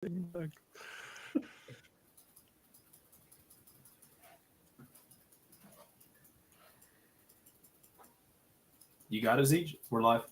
You got it, Zeech? We're live.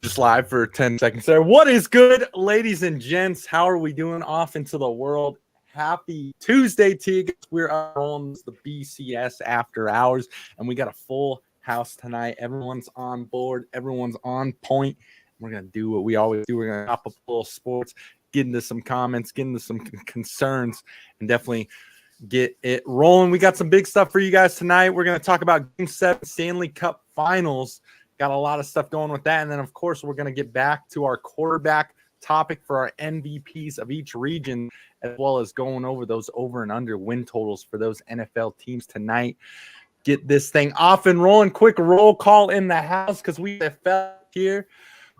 Just live for 10 seconds there. What is good, ladies and gents? How are we doing off into the world? Happy Tuesday to you guys. We're on the BCS after hours, and we got a full house tonight. Everyone's on board. Everyone's on point. We're going to do what we always do. We're going to hop up a little sports, get into some comments, get into some concerns, and definitely get it rolling. We got some big stuff for you guys tonight. We're going to talk about Game 7 Stanley Cup Finals. Got a lot of stuff going with that. And then, of course, we're going to get back to our quarterback topic for our MVPs of each region, as well as going over those over and under win totals for those NFL teams tonight. Get this thing off and rolling. Quick roll call in the house because we have felt here.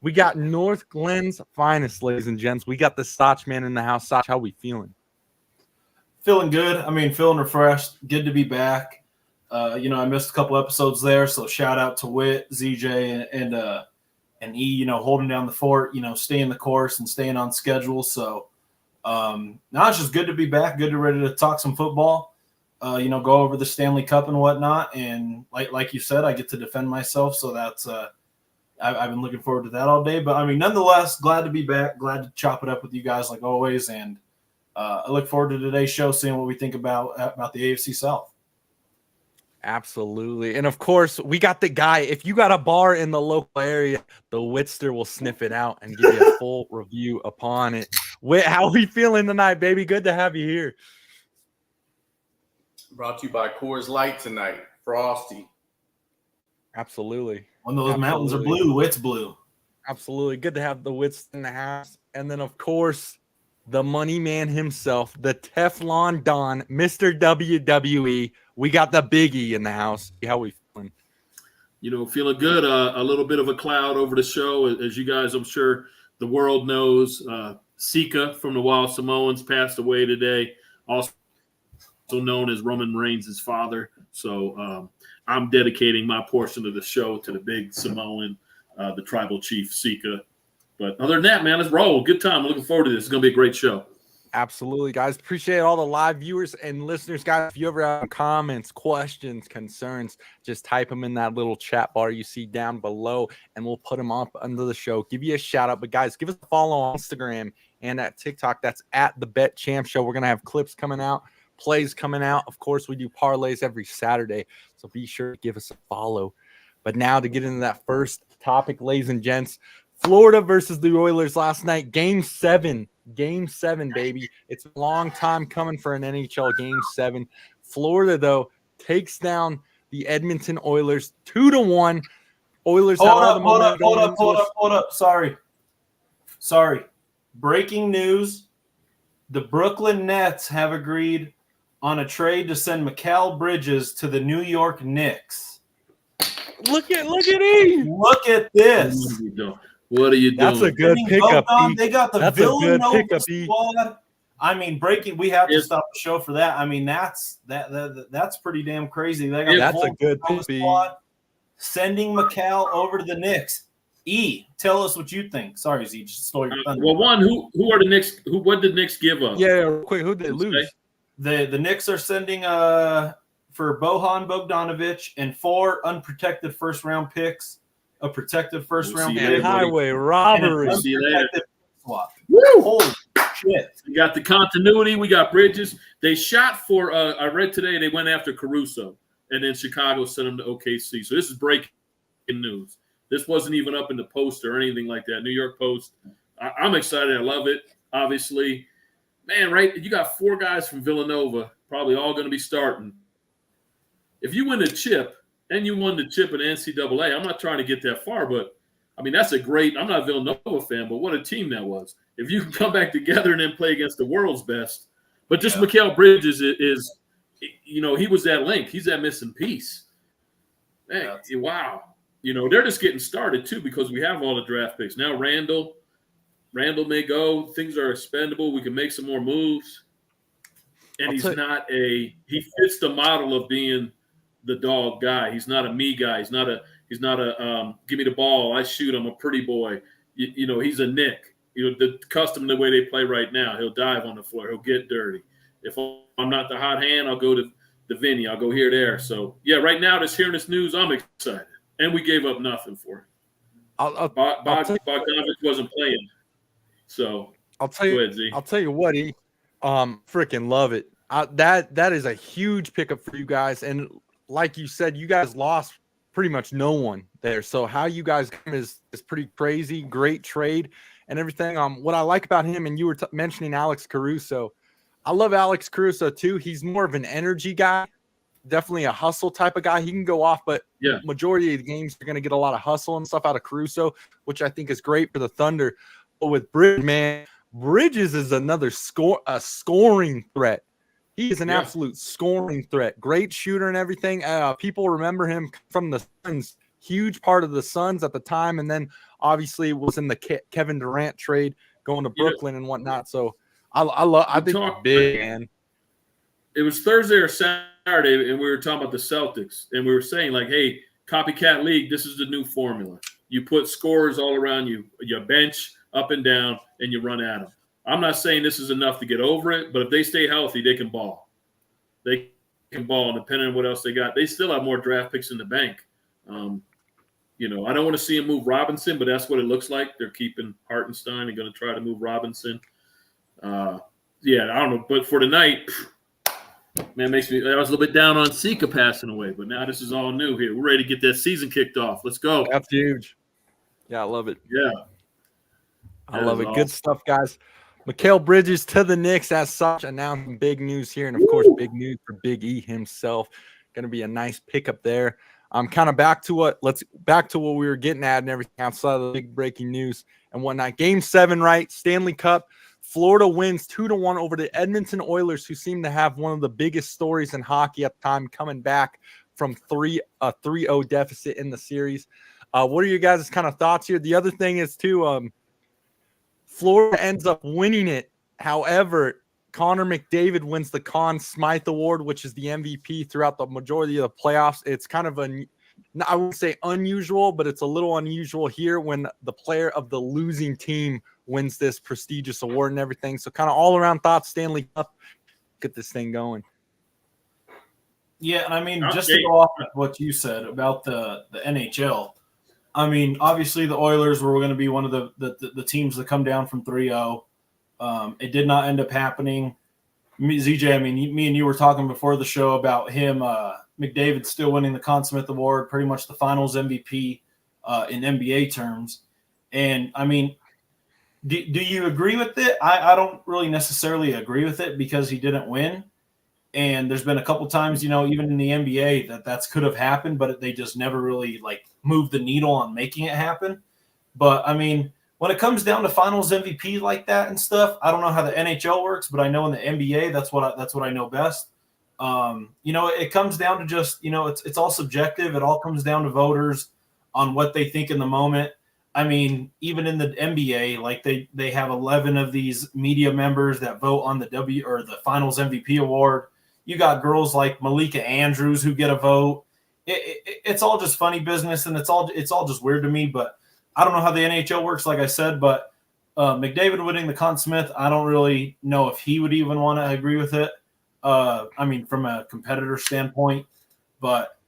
We got North Glenn's finest, ladies and gents. We got the Soch man in the house. Soch, how we feeling? Feeling good. I mean, feeling refreshed. Good to be back. I missed a couple episodes there, so shout out to Witt, ZJ, and E. Holding down the fort. Staying the course and staying on schedule. So now it's just good to be back. Good to ready to talk some football. Go over the Stanley Cup and whatnot. And like you said, I get to defend myself. So that's I've been looking forward to that all day. But I mean, nonetheless, glad to be back. Glad to chop it up with you guys like always. And I look forward to today's show, seeing what we think about the AFC South. Absolutely. And of course, we got the guy. If you got a bar in the local area, the Whitster will sniff it out and give you a full review upon it. Whit, how are we feeling tonight, baby? Good to have you here. Brought to you by Coors Light tonight. Frosty. Absolutely. When those mountains are blue, Witt's blue. Absolutely. Good to have the Wits in the house. And then, of course, the money man himself, the Teflon Don, Mr. WWE. We got the Biggie in the house. How we feeling? Feeling good. A little bit of a cloud over the show. As you guys, I'm sure the world knows, Sika from the Wild Samoans passed away today, also known as Roman Reigns' father. So I'm dedicating my portion of the show to the big Samoan, the tribal chief, Sika. But other than that, man, let's roll. Good time. I'm looking forward to this. It's going to be a great show. Absolutely, guys. Appreciate all the live viewers and listeners, guys. If you ever have comments, questions, concerns, just type them in that little chat bar you see down below, and we'll put them up under the show. Give you a shout out. But, guys, give us a follow on Instagram and at TikTok. That's at the Bet Champ Show. We're going to have clips coming out, plays coming out. Of course, we do parlays every Saturday, so be sure to give us a follow. But now to get into that first topic, ladies and gents, Florida versus the Oilers last night, Game 7. Game 7, baby. It's a long time coming for an NHL Game 7. Florida, though, takes down the Edmonton Oilers 2-1. Oilers Hold up. Sorry. Breaking news. The Brooklyn Nets have agreed on a trade to send Mikal Bridges to the New York Knicks. Look at E. Look at this. What are you doing? That's a good pickup. They got the Villanova squad. I mean, we have to stop the show for that. I mean, that's pretty damn crazy. They got that's a good squad sending Mikal over to the Knicks. E, tell us what you think. Sorry, Z, just stole your thunder. Well, one, who are the Knicks? What did Knicks give up? Yeah, real quick, who did they lose? The Knicks are sending for Bojan Bogdanovic and 4 unprotected first round picks. A protected first-round pick. Highway robbery. Holy shit. We got the continuity. We got Bridges. They shot for, I read today, they went after Caruso, and then Chicago sent him to OKC. So this is breaking news. This wasn't even up in the Post or anything like that. New York Post. I'm excited. I love it, obviously. Man, right? You got 4 guys from Villanova, probably all going to be starting. If you win a chip, and you won the chip in NCAA. I'm not trying to get that far, but, I mean, that's a great – I'm not a Villanova fan, but what a team that was. If you can come back together and then play against the world's best. But just Mikal Bridges is he was that link. He's that missing piece. Man, wow. They're just getting started, too, because we have all the draft picks. Now Randall may go. Things are expendable. We can make some more moves. And he fits the model of being the dog guy. He's not a me guy. He's not a give me the ball, I shoot, I'm a pretty boy. He's a Nick. The custom the way they play right now. He'll dive on the floor. He'll get dirty. If I'm not the hot hand, I'll go to the Vinny. I'll go here, there. So, yeah, right now, just hearing this news, I'm excited. And we gave up nothing for him. Bogdanovich wasn't playing. So, I'll tell you, go ahead, Z. I'll tell you what, freaking love it. That is a huge pickup for you guys. And like you said, you guys lost pretty much no one there. So how you guys come is pretty crazy. Great trade and everything. What I like about him, and you were mentioning Alex Caruso. I love Alex Caruso too. He's more of an energy guy, definitely a hustle type of guy. He can go off, but majority of the games you're going to get a lot of hustle and stuff out of Caruso, which I think is great for the Thunder. But with Bridges is another scoring threat. He is an absolute scoring threat. Great shooter and everything. People remember him from the Suns, huge part of the Suns at the time, and then obviously was in the Kevin Durant trade going to Brooklyn and whatnot. So I think big, man. It was Thursday or Saturday, and we were talking about the Celtics, and we were saying, like, hey, copycat league, this is the new formula. You put scorers all around you, your bench up and down, and you run at them. I'm not saying this is enough to get over it, but if they stay healthy, they can ball. They can ball, depending on what else they got. They still have more draft picks in the bank. I don't want to see them move Robinson, but that's what it looks like. They're keeping Hartenstein and going to try to move Robinson. I don't know. But for tonight, man, I was a little bit down on Sika passing away, but now this is all new here. We're ready to get that season kicked off. Let's go. That's huge. Yeah, I love it. Yeah. I love it. Awesome. Good stuff, guys. Mikal Bridges to the Knicks as such, announcing big news here. And, of course, big news for Big E himself. Going to be a nice pickup there. Kind of back to what we were getting at and everything outside of the big breaking news and whatnot. Game 7, right? Stanley Cup. Florida wins 2-1 over the Edmonton Oilers, who seem to have one of the biggest stories in hockey at the time, coming back from a 3-0 deficit in the series. What are your guys' kind of thoughts here? The other thing is, too, Florida ends up winning it. However, Connor McDavid wins the Conn Smythe Award, which is the MVP throughout the majority of the playoffs. It's kind of I wouldn't say unusual, but it's a little unusual here when the player of the losing team wins this prestigious award and everything. So kind of all around thoughts, Stanley Cup, get this thing going. Yeah, and I mean, just to go off of what you said about the NHL, I mean, obviously the Oilers were going to be one of the teams that come down from 3-0. It did not end up happening. ZJ, I mean, me and you were talking before the show about him, McDavid still winning the Conn Smythe Award, pretty much the finals MVP in NBA terms. And, I mean, do you agree with it? I don't really necessarily agree with it because he didn't win. And there's been a couple times, even in the NBA that's could have happened, but they just never really moved the needle on making it happen. But I mean, when it comes down to finals MVP like that and stuff, I don't know how the NHL works, but I know in the NBA, that's what I know best. It comes down to just, it's all subjective. It all comes down to voters on what they think in the moment. I mean, even in the NBA, they have 11 of these media members that vote on the finals MVP award. You got girls like Malika Andrews who get a vote. It's all just funny business, and it's all just weird to me. But I don't know how the NHL works, like I said. But McDavid winning the Conn Smythe, I don't really know if he would even want to agree with it. I mean, from a competitor standpoint. But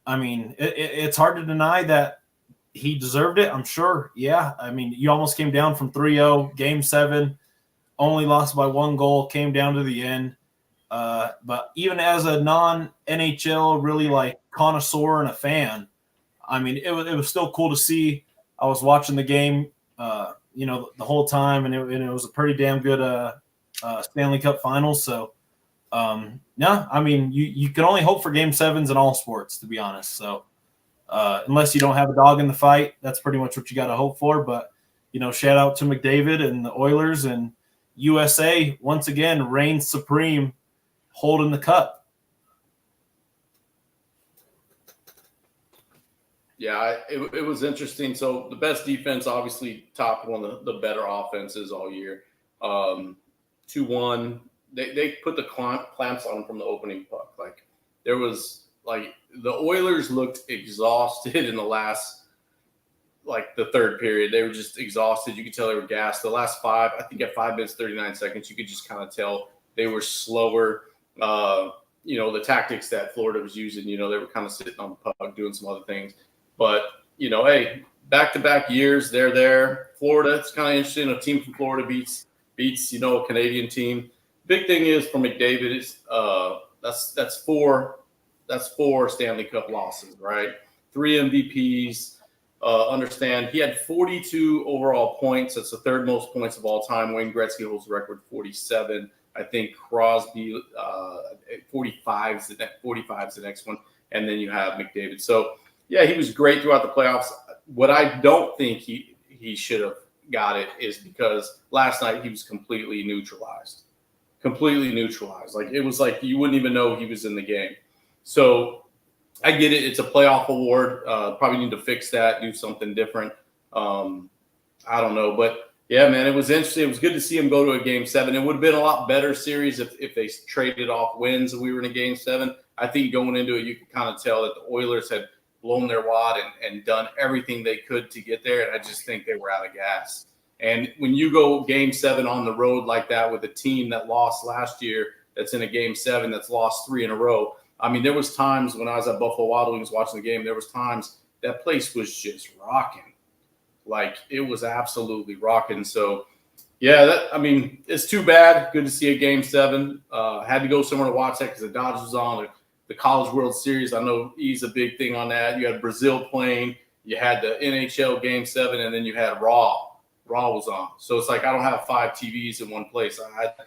I mean, it's hard to deny that he deserved it. I'm sure. Yeah. I mean, you almost came down from 3-0, Game 7, only lost by 1 goal, came down to the end. But even as a non-NHL really connoisseur and a fan, I mean, it was still cool to see. I was watching the game, the whole time, and it was a pretty damn good Stanley Cup Finals. So, I mean, you can only hope for Game 7s in all sports, to be honest. So, unless you don't have a dog in the fight, that's pretty much what you got to hope for. But, shout out to McDavid and the Oilers, and USA once again reigns supreme, holding the cup. Yeah, it was interesting. So the best defense obviously topped one of the better offenses all year. 2-1 they put the clamps on him from the opening puck. Like there was like the Oilers looked exhausted in the last like the third period. They were just exhausted. You could tell they were gassed. The last five, I think at 5 minutes 39 seconds, you could just kind of tell they were slower. The tactics that Florida was using, they were kind of sitting on the puck, doing some other things. But, hey, back-to-back years, they're there. Florida, it's kind of interesting. A team from Florida beats a Canadian team. Big thing is for McDavid is that's four Stanley Cup losses, right? 3 MVPs. Understand he had 42 overall points. That's the third most points of all time. Wayne Gretzky holds the record 47. I think Crosby 45 is the next one, and then you have McDavid. So yeah, he was great throughout the playoffs. What I don't think he should have got it is because last night he was completely neutralized. Like it was like you wouldn't even know he was in the game. So I get it. It's a playoff award. Probably need to fix that, do something different. I don't know. But, yeah, man, it was interesting. It was good to see him go to a Game 7. It would have been a lot better series if they traded off wins and we were in a Game 7. I think going into it, you could kind of tell that the Oilers had blown their wad and done everything they could to get there. And I just think they were out of gas. And when you go Game 7 on the road like that with a team that lost last year that's in a Game 7 that's lost 3 in a row, I mean, there was times when I was at Buffalo Wild Wings watching the game, there was times that place was just rocking. Like, it was absolutely rocking. So, yeah, it's too bad. Good to see a Game 7. Had to go somewhere to watch that because the Dodgers was on the College World Series. I know he's a big thing on that. You had Brazil playing. You had the NHL Game 7, and then you had Raw. Raw was on. So it's like I don't have 5 TVs in one place.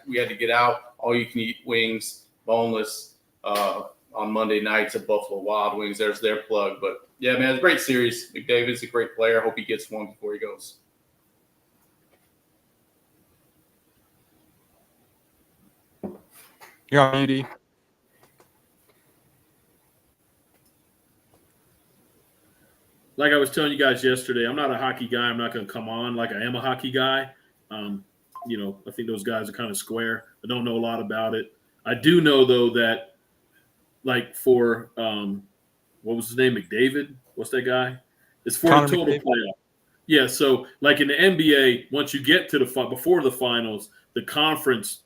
We had to get out. All you can eat wings, boneless, on Monday nights at Buffalo Wild Wings. There's their plug. But, yeah, man, it's a great series. McDavid's a great player. Hope he gets one before he goes. Yeah, Andy. Like I was telling you guys yesterday, I'm not a hockey guy. I'm not going to come on like I am a hockey guy. I think those guys are kind of square. I don't know a lot about it. I do know, though, that like for what was his name? McDavid? What's that guy? It's for Connor the total McDavid. playoff. Yeah, so like in the NBA, once you get to before the finals, the conference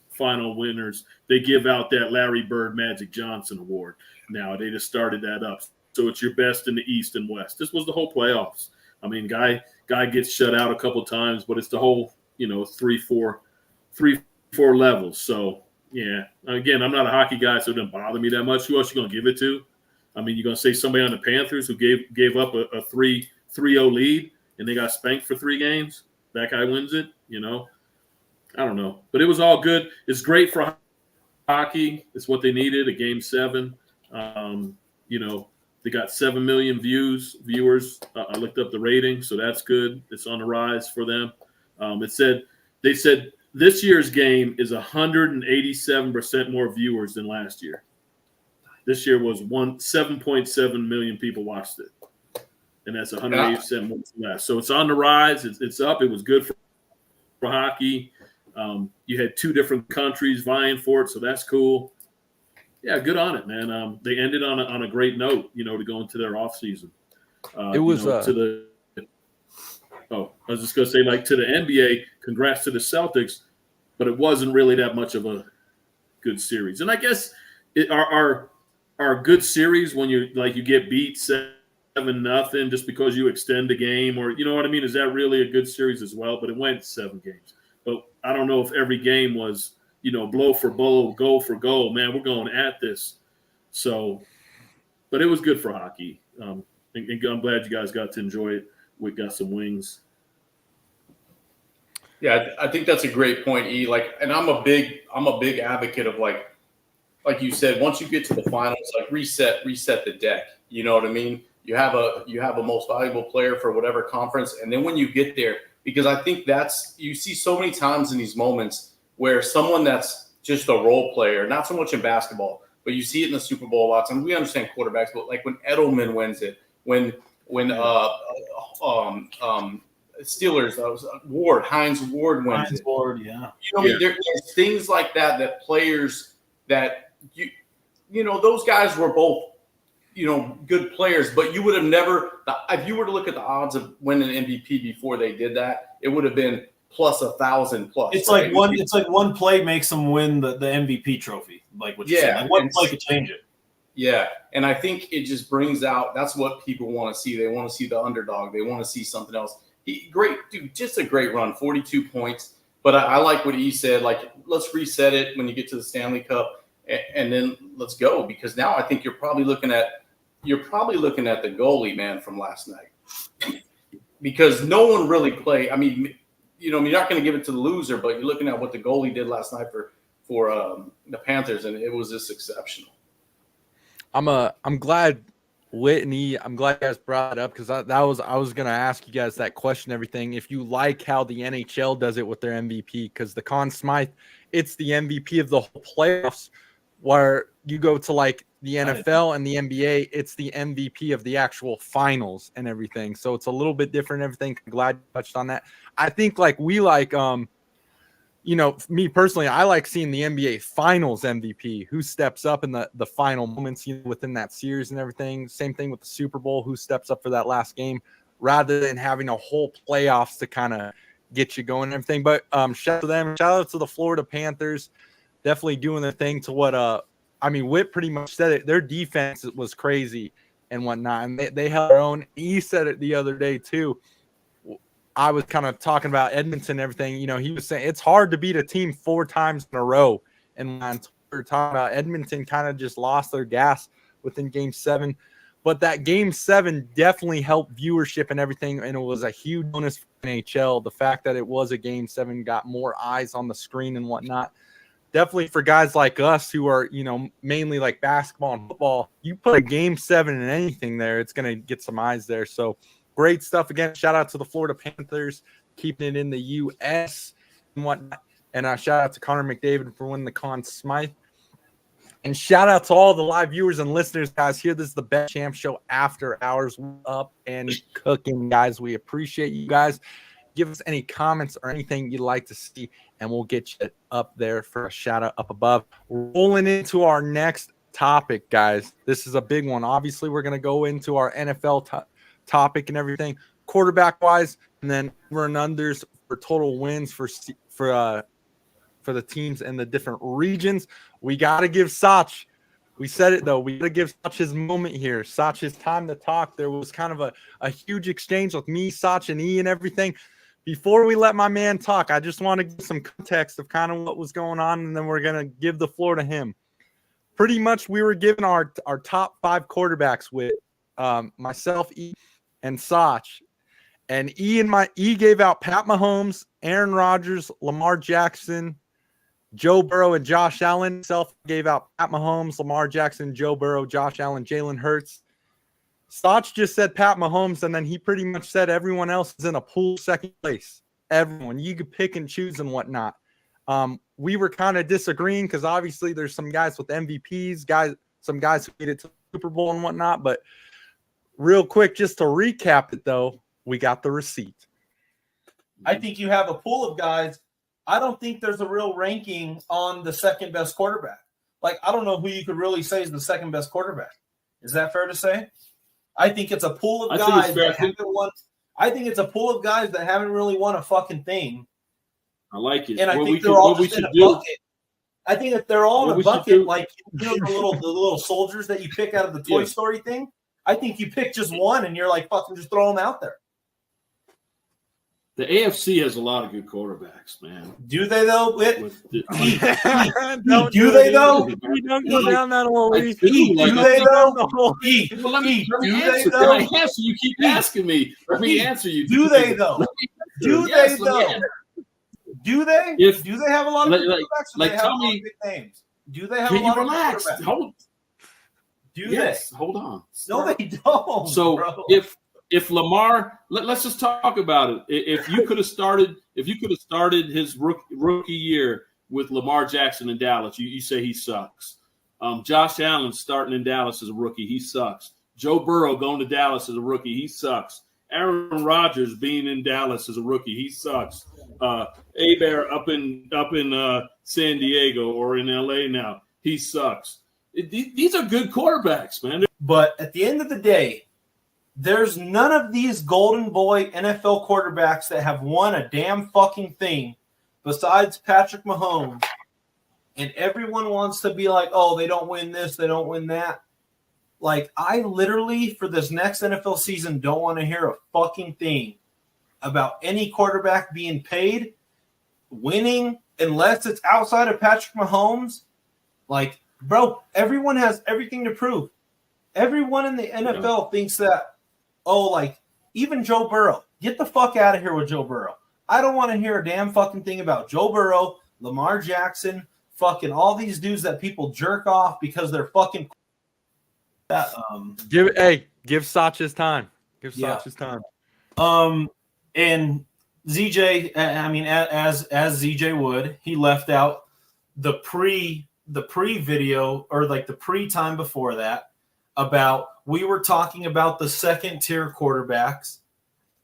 final winners, they give out that Larry Bird Magic Johnson award. Now they just started that up. So it's your best in the East and West. This was the whole playoffs. I mean, guy gets shut out a couple times, but it's the whole, 3-4 levels. So yeah, again, I'm not a hockey guy, so it doesn't bother me that much. Who else you gonna give it to? I mean, you're gonna say somebody on the Panthers who gave up a 3-0 lead and they got spanked for 3 games. That guy wins it. I don't know, but it was all good. It's great for hockey. It's what they needed. A Game 7. They got 7 million viewers. I looked up the rating, so that's good. It's on the rise for them. They said this year's game is 187% more viewers than last year. This year was 7.7 million people watched it, and that's 187% more than last. So it's on the rise. It's up. It was good for hockey. You had 2 different countries vying for it, so that's cool. Yeah, good on it, man. They ended on a great note, to go into their off season. It was I was just gonna say, like, to the NBA, congrats to the Celtics, but it wasn't really that much of a good series. And I guess our good series when you get beat 7-0 just because you extend the game, or you know what I mean? Is that really a good series as well? But it went 7 games. But I don't know if every game was, blow for blow, goal for goal. Man, we're going at this. So, but it was good for hockey. And I'm glad you guys got to enjoy it. We got some wings. Yeah, I think that's a great point, E. And I'm a big advocate of like you said, once you get to the finals, like reset the deck. You know what I mean? You have a most valuable player for whatever conference, and then when you get there, because I think you see so many times in these moments where someone that's just a role player, not so much in basketball, but you see it in the Super Bowl a lot of times. We understand quarterbacks, but like when Edelman wins it, when Steelers. Ward, Hines Ward wins Hines it. Ward, yeah. You know, there's things like that players that those guys were both, good players, but you would have never, if you were to look at the odds of winning an MVP before they did that, it would have been plus 1,000 plus. It's right? like one play makes them win the MVP trophy. Like what you're saying. Like one play could change it. Yeah. And I think it just brings out, that's what people want to see. They want to see the underdog. They want to see something else. Great, dude, just a great run, 42 points. But I like what he said. Like, let's reset it when you get to the Stanley Cup, and then let's go. Because now I think you're probably looking at the goalie, man, from last night. Because no one really played. I mean, you're not going to give it to the loser, but you're looking at what the goalie did last night for the Panthers, and it was just exceptional. I'm glad Whitney. I'm glad you guys brought it up because I was going to ask you guys that question. Everything. If you like how the NHL does it with their MVP, because the Conn Smythe, it's the MVP of the whole playoffs. Where you go to like the NFL and the NBA, it's the MVP of the actual finals and everything. So it's a little bit different. Everything. I'm glad you touched on that. I think me personally, I like seeing the NBA Finals MVP, who steps up in the final moments, within that series and everything. Same thing with the Super Bowl, who steps up for that last game, rather than having a whole playoffs to kind of get you going and everything. But shout out to them. Shout out to the Florida Panthers. Definitely doing their thing to what Whit pretty much said it. Their defense was crazy and whatnot, and they held their own. He said it the other day too. I was kind of talking about Edmonton and everything. He was saying it's hard to beat a team 4 times in a row. And when we were talking about Edmonton kind of just lost their gas within Game 7. But that Game 7 definitely helped viewership and everything, and it was a huge bonus for NHL. The fact that it was a Game 7 got more eyes on the screen and whatnot. Definitely for guys like us who are, mainly like basketball and football, you put a Game 7 in anything there, it's going to get some eyes there. So great stuff. Again, shout out to the Florida Panthers, keeping it in the U.S. and whatnot. And shout out to Connor McDavid for winning the Conn Smythe. And shout out to all the live viewers and listeners, guys. Here, this is the Bet Champ Show after hours. Up and cooking, guys. We appreciate you guys. Give us any comments or anything you'd like to see, and we'll get you up there for a shout out up above. Rolling into our next topic, guys. This is a big one. Obviously, we're going to go into our NFL topic and everything, quarterback wise, and then over and unders for total wins for the teams in the different regions. We got to give Sach. We said it though. We got to give Sach his moment here. Sach, his time to talk. There was kind of a huge exchange with me, Sach, and E and everything. Before we let my man talk, I just want to give some context of kind of what was going on, and then we're going to give the floor to him. Pretty much we were given our top 5 quarterbacks with myself, E, and Sach. And E gave out Pat Mahomes, Aaron Rodgers, Lamar Jackson, Joe Burrow, and Josh Allen. Self gave out Pat Mahomes, Lamar Jackson, Joe Burrow, Josh Allen, Jalen Hurts. Sach just said Pat Mahomes, and then he pretty much said everyone else is in a pool second place. Everyone. You could pick and choose and whatnot. We were kind of disagreeing because obviously there's some guys with MVPs, some guys who made it to the Super Bowl and whatnot. But real quick, just to recap it, though, we got the receipt. I think you have a pool of guys. I don't think there's a real ranking on the second best quarterback. Like, I don't know who you could really say is the second best quarterback. Is that fair to say? I think it's a pool of guys that haven't won. I think it's a pool of guys that haven't really won a fucking thing. I like it. And I think they're all just in a bucket. I think that they're all in a bucket, like the little soldiers that you pick out of the Toy Story thing. I think you pick just one and you're like, fucking just throw them out there. The AFC has a lot of good quarterbacks, man. Do they though? Do they though? Don't go down that hole. Do they though? Well, let me answer. You keep asking me. Let me answer you. Do they though? Do they though? Do they? Do they have a lot of quarterbacks? Like, tell me big names. Do they have a lot of quarterbacks? Hold on. No, they don't. So bro. If Lamar, let's just talk about it. If you could have started his rookie year with Lamar Jackson in Dallas, you say he sucks. Josh Allen starting in Dallas as a rookie, he sucks. Joe Burrow going to Dallas as a rookie, he sucks. Aaron Rodgers being in Dallas as a rookie, he sucks. Bear up in San Diego or in LA now, he sucks. These are good quarterbacks, man. But at the end of the day, there's none of these golden boy NFL quarterbacks that have won a damn fucking thing besides Patrick Mahomes. And everyone wants to be like, oh, they don't win this, they don't win that. Like, I literally, for this next NFL season, don't want to hear a fucking thing about any quarterback being paid, winning, unless it's outside of Patrick Mahomes. Like, bro, everyone has everything to prove. Everyone in the NFL thinks that, oh, like, even Joe Burrow. Get the fuck out of here with Joe Burrow. I don't want to hear a damn fucking thing about Joe Burrow, Lamar Jackson, fucking all these dudes that people jerk off because they're fucking give Sach his time. Give Sach his time. And ZJ, I mean, as ZJ would, he left out the pre video, or like the pre time before that, about we were talking about the second tier quarterbacks,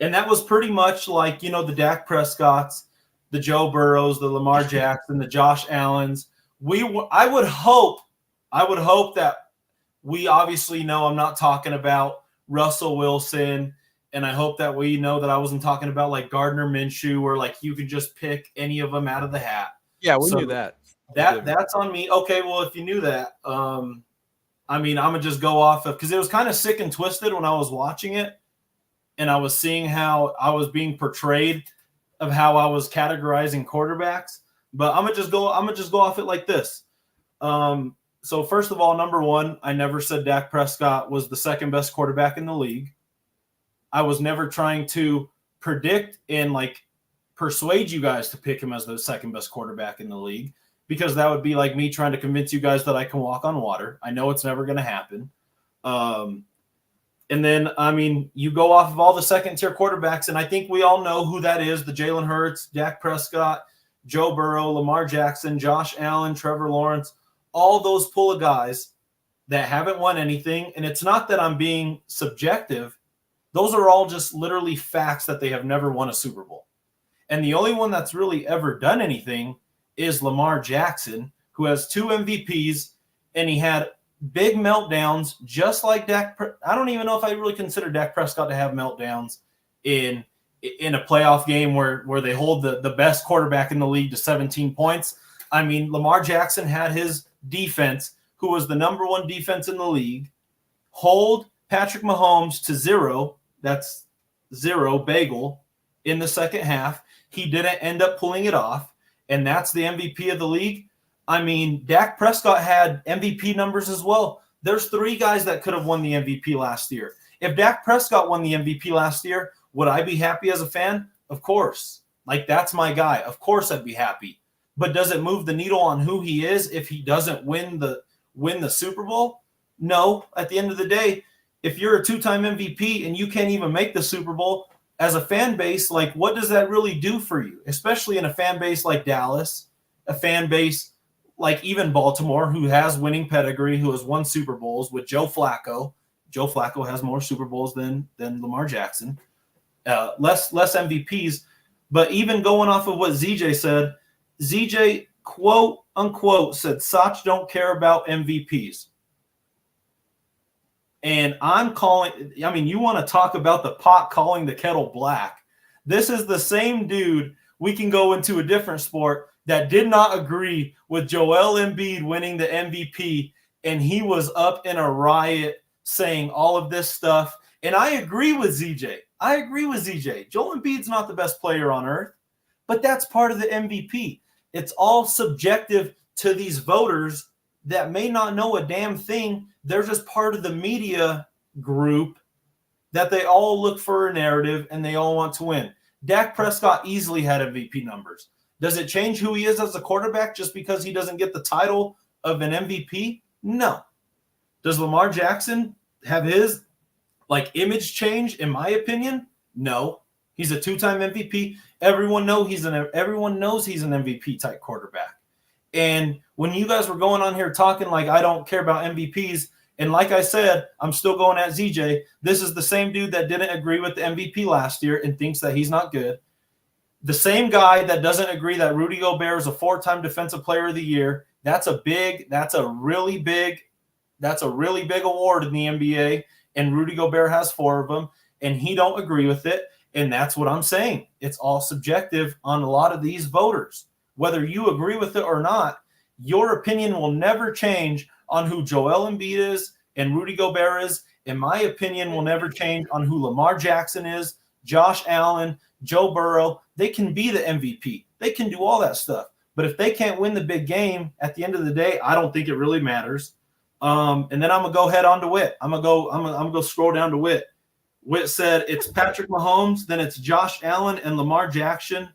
and that was pretty much like, you know, the Dak Prescotts, the Joe Burrows, the Lamar Jackson, the Josh Allens. I would hope that we obviously know I'm not talking about Russell Wilson, and I hope that we know that I wasn't talking about like Gardner Minshew, or like you could just pick any of them out of the hat. Yeah, we knew that. That's on me. Okay, well, if you knew that, I mean, I'm gonna just go off of, because it was kind of sick and twisted when I was watching it, and I was seeing how I was being portrayed of how I was categorizing quarterbacks. But I'm gonna just go off it like this. So first of all, number one, I never said Dak Prescott was the second best quarterback in the league. I was never trying to predict and like persuade you guys to pick him as the second best quarterback in the league, because that would be like me trying to convince you guys that I can walk on water. I know it's never going to happen. And then, I mean, you go off of all the second-tier quarterbacks, and I think we all know who that is: the Jalen Hurts, Dak Prescott, Joe Burrow, Lamar Jackson, Josh Allen, Trevor Lawrence, all those pool of guys that haven't won anything. And it's not that I'm being subjective. Those are all just literally facts that they have never won a Super Bowl. And the only one that's really ever done anything is Lamar Jackson, who has 2 MVPs, and he had big meltdowns just like Dak. I don't even know if I really consider Dak Prescott to have meltdowns in a playoff game where they hold the best quarterback in the league to 17 points. I mean, Lamar Jackson had his defense, who was the number 1 defense in the league, hold Patrick Mahomes to 0. That's 0 bagel in the second half. He didn't end up pulling it off, and that's the MVP of the league. I mean, Dak Prescott had MVP numbers as well. There's 3 guys that could have won the MVP last year. If Dak Prescott won the MVP last year, would I be happy as a fan? Of course. Like, that's my guy. Of course I'd be happy. But does it move the needle on who he is if he doesn't win the Super Bowl? No. At the end of the day, if you're a 2-time MVP and you can't even make the Super Bowl, as a fan base, like, what does that really do for you? Especially in a fan base like Dallas, a fan base like even Baltimore, who has winning pedigree, who has won Super Bowls with Joe Flacco. Joe Flacco has more Super Bowls than Lamar Jackson. Less MVPs. But even going off of what ZJ said, ZJ, quote unquote, said Sach don't care about MVPs. And I'm calling, I mean, you want to talk about the pot calling the kettle black. This is the same dude, we can go into a different sport, that did not agree with Joel Embiid winning the MVP, and he was up in a riot saying all of this stuff. And I agree with ZJ. Joel Embiid's not the best player on earth, but that's part of the MVP. It's all subjective to these voters that may not know a damn thing. They're just part of the media group that they all look for a narrative and they all want to win. Dak Prescott easily had MVP numbers. Does it change who he is as a quarterback just because he doesn't get the title of an MVP? No. Does Lamar Jackson have his image change? In my opinion, no. He's a 2-time MVP. Everyone knows he's an MVP type quarterback. And when you guys were going on here talking like I don't care about MVPs, And like I said, I'm still going at ZJ. This is the same dude that didn't agree with the MVP last year and thinks that he's not good. The same guy that doesn't agree that Rudy Gobert is a 4-time Defensive Player of the Year. That's a really big award in the NBA, and Rudy Gobert has 4 of them, and he don't agree with it. And that's what I'm saying. It's all subjective on a lot of these voters. Whether you agree with it or not, your opinion will never change on who Joel Embiid is and Rudy Gobert is. And my opinion will never change on who Lamar Jackson is, Josh Allen, Joe Burrow. They can be the MVP. They can do all that stuff. But if they can't win the big game at the end of the day, I don't think it really matters. And then I'm gonna go head on to Whit. I'm gonna go scroll down to Whit. Whit said it's Patrick Mahomes, then it's Josh Allen and Lamar Jackson.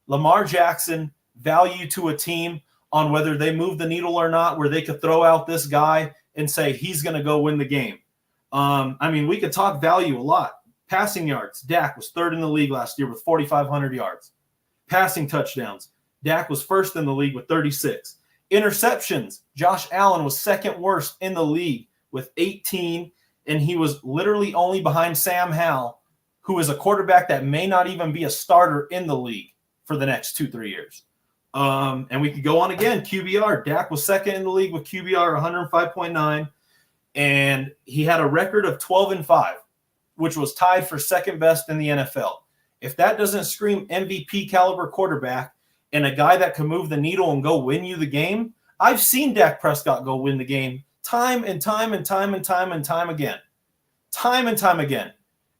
Lamar Jackson value to a team on whether they move the needle or not, where they could throw out this guy and say he's going to go win the game. I mean, we could talk value a lot. Passing yards, Dak was 3rd in the league last year with 4,500 yards. Passing touchdowns, Dak was 1st in the league with 36. Interceptions, Josh Allen was 2nd worst in the league with 18, and he was literally only behind Sam Howell, who is a quarterback that may not even be a starter in the league for the next 2-3 years. And we could go on again. QBR, Dak was 2nd in the league with QBR 105.9, and he had a record of 12-5, which was tied for 2nd best in the NFL. If that doesn't scream MVP caliber quarterback and a guy that can move the needle and go win you the game, I've seen Dak Prescott go win the game time and time and time and time and time again. Time and time again.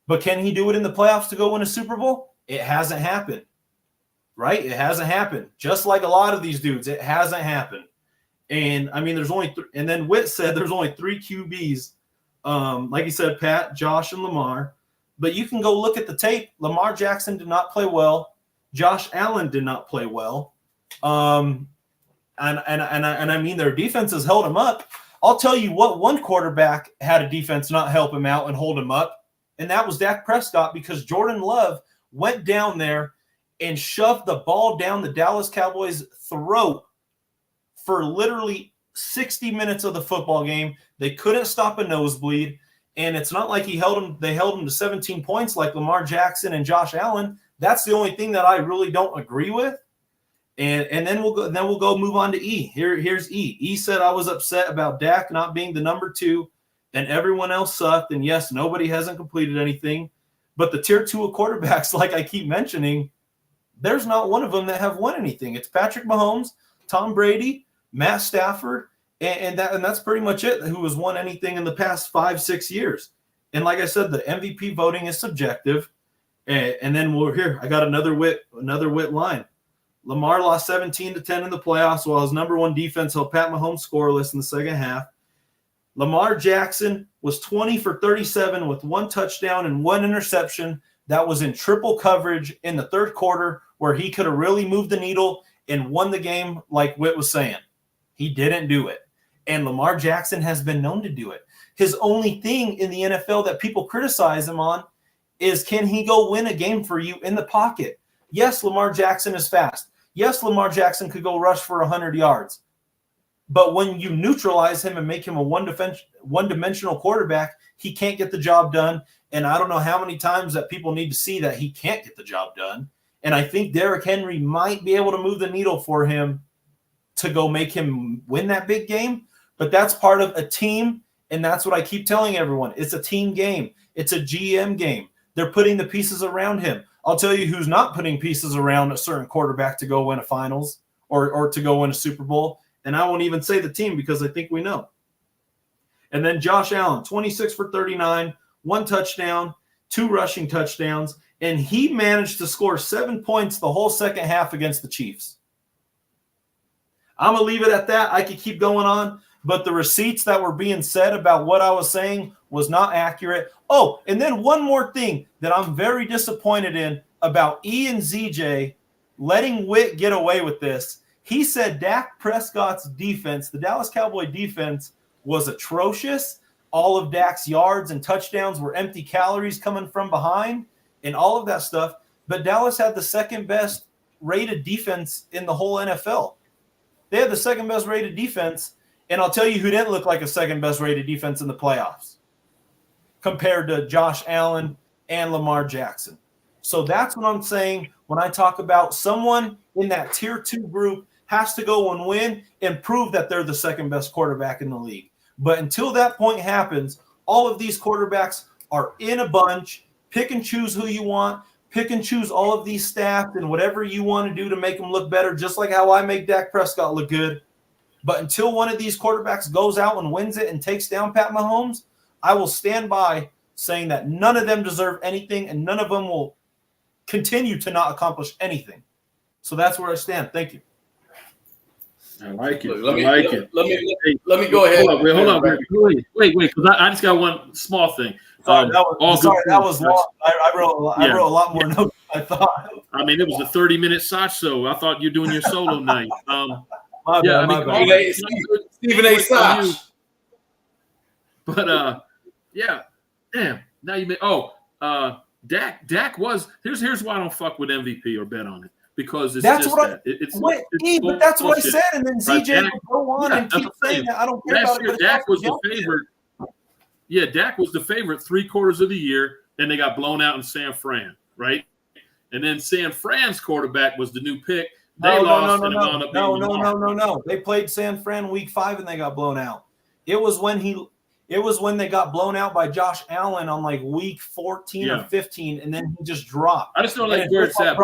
But can he do it in the playoffs to go win a Super Bowl? It hasn't happened. Right? It hasn't happened. Just like a lot of these dudes, it hasn't happened. And I mean, there's only and then Whit said there's only 3 QBs. Like he said, Pat, Josh, and Lamar. But you can go look at the tape. Lamar Jackson did not play well. Josh Allen did not play well. And I mean, their defenses held him up. I'll tell you what, one quarterback had a defense not help him out and hold him up, and that was Dak Prescott, because Jordan Love went down there and shoved the ball down the Dallas Cowboys' throat for literally 60 minutes of the football game. They couldn't stop a nosebleed, and it's not like they held him to 17 points like Lamar Jackson and Josh Allen. That's the only thing that I really don't agree with. And then we'll go move on to E. Here's E. E said, I was upset about Dak not being the number 2, and everyone else sucked. And yes, nobody hasn't completed anything. But the tier 2 of quarterbacks, like I keep mentioning, there's not one of them that have won anything. It's Patrick Mahomes, Tom Brady, Matt Stafford, and that's pretty much it, who has won anything in the past 5-6 years. And like I said, the MVP voting is subjective. And then we're here. I got another Whit line. Lamar lost 17-10 in the playoffs while his number 1 defense held Pat Mahomes scoreless in the second half. Lamar Jackson was 20 for 37 with 1 touchdown and 1 interception. That was in triple coverage in the 3rd quarter, where he could have really moved the needle and won the game, like Whit was saying. He didn't do it. And Lamar Jackson has been known to do it. His only thing in the NFL that people criticize him on is, can he go win a game for you in the pocket? Yes, Lamar Jackson is fast. Yes, Lamar Jackson could go rush for 100 yards. But when you neutralize him and make him a one-dimensional quarterback, he can't get the job done. And I don't know how many times that people need to see that he can't get the job done. And I think Derrick Henry might be able to move the needle for him to go make him win that big game. But that's part of a team, and that's what I keep telling everyone. It's a team game. It's a GM game. They're putting the pieces around him. I'll tell you who's not putting pieces around a certain quarterback to go win a finals or to go win a Super Bowl. And I won't even say the team because I think we know. And then Josh Allen, 26 for 39, 1 touchdown, 2 rushing touchdowns, and he managed to score 7 points the whole second half against the Chiefs. I'm going to leave it at that. I could keep going on, but the receipts that were being said about what I was saying was not accurate. Oh, and then one more thing that I'm very disappointed in about E and ZJ letting Whit get away with this. He said Dak Prescott's defense, the Dallas Cowboy defense, was atrocious. All of Dak's yards and touchdowns were empty calories coming from behind and all of that stuff. But Dallas had the 2nd best rated defense in the whole NFL. They had the 2nd best rated defense, And I'll tell you who didn't look like a second-best rated defense in the playoffs compared to Josh Allen and Lamar Jackson. So that's what I'm saying when I talk about someone in that tier 2 group has to go and win and prove that they're the second-best quarterback in the league. But until that point happens, all of these quarterbacks are in a bunch, pick and choose who you want, pick and choose all of these staff and whatever you want to do to make them look better, just like how I make Dak Prescott look good. But until one of these quarterbacks goes out and wins it and takes down Pat Mahomes, I will stand by saying that none of them deserve anything and none of them will continue to not accomplish anything. So that's where I stand. Thank you. I like it. Let me Go ahead. Hold on. Wait, because I just got one small thing. That was long. I wrote a lot more notes than I thought. I mean, it was a 30-minute Soch show. I thought you were doing your solo night. My bad. Stephen A. Soch. But yeah, damn. Now you Dak was. Here's why I don't fuck with MVP or bet on it. Because it's that's just what but that's what I said, and then ZJ will go on and keep saying that. I don't care about it. Dak was the favorite. Yeah, Dak was the favorite 3/4 of the year, and they got blown out in San Fran, right? And then San Fran's quarterback was the new pick. They lost and it wound up being No. They played San Fran week 5 and they got blown out. It was when they got blown out by Josh Allen on like week 14 or 15, and then he just dropped. I just don't like where it's at.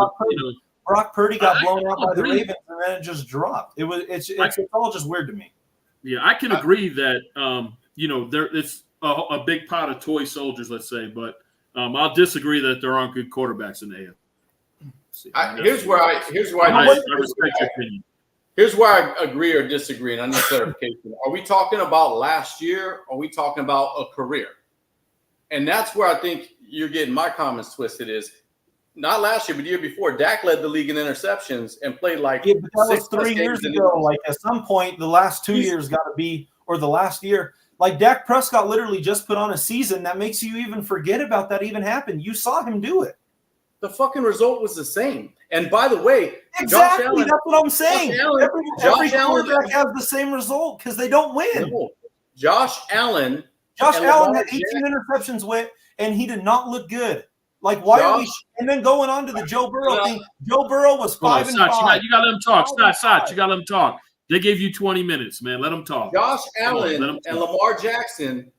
Brock Purdy got blown out by the Ravens, and then it just dropped. It's all just weird to me. Yeah, I can agree that it's a big pot of toy soldiers, let's say, but I'll disagree that there aren't good quarterbacks in the AFC. Here's where I respect your opinion. Here's where I agree or disagree, and I need clarification. Are we talking about last year? Or are we talking about a career? And that's where I think you're getting my comments twisted is not last year, but the year before. Dak led the league in interceptions and played like but that was 3 years ago. Like at some point, the last 2 years got to be, or the last year. Like Dak Prescott literally just put on a season that makes you even forget about that even happened. You saw him do it. The fucking result was the same. And by the way, exactly, Josh Allen, that's what I'm saying. Every quarterback has the same result because they don't win. No. Josh Allen had 18 interceptions with, and he did not look good. Like, why are we? And then going on to the Joe Burrow thing. Joe Burrow was 5 and 5. You got to let him talk. Stop. You got to let him talk. They gave you 20 minutes, man. Let them talk. Josh Allen and Lamar Jackson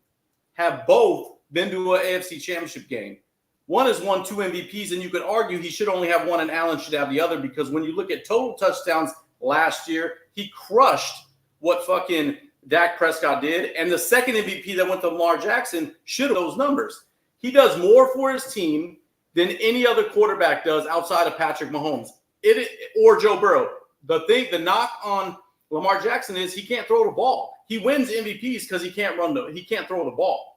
have both been to an AFC championship game. One has won 2 MVPs, and you could argue he should only have one and Allen should have the other because when you look at total touchdowns last year, he crushed what fucking Dak Prescott did. And the second MVP that went to Lamar Jackson should have those numbers. He does more for his team than any other quarterback does outside of Patrick Mahomes or Joe Burrow. The knock on Lamar Jackson is he can't throw the ball. He wins MVPs because he can't throw the ball.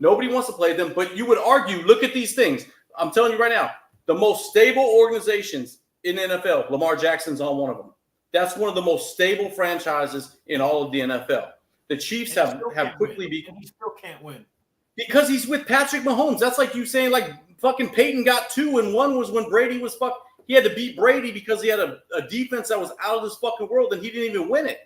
Nobody wants to play them, but you would argue, look at these things. I'm telling you right now, the most stable organizations in the NFL, Lamar Jackson's on one of them. That's one of the most stable franchises in all of the NFL. The Chiefs have quickly become. He still can't win. Because he's with Patrick Mahomes. That's like you saying like fucking Peyton got 2 and 1 was when Brady was he had to beat Brady because he had a defense that was out of this fucking world and he didn't even win it.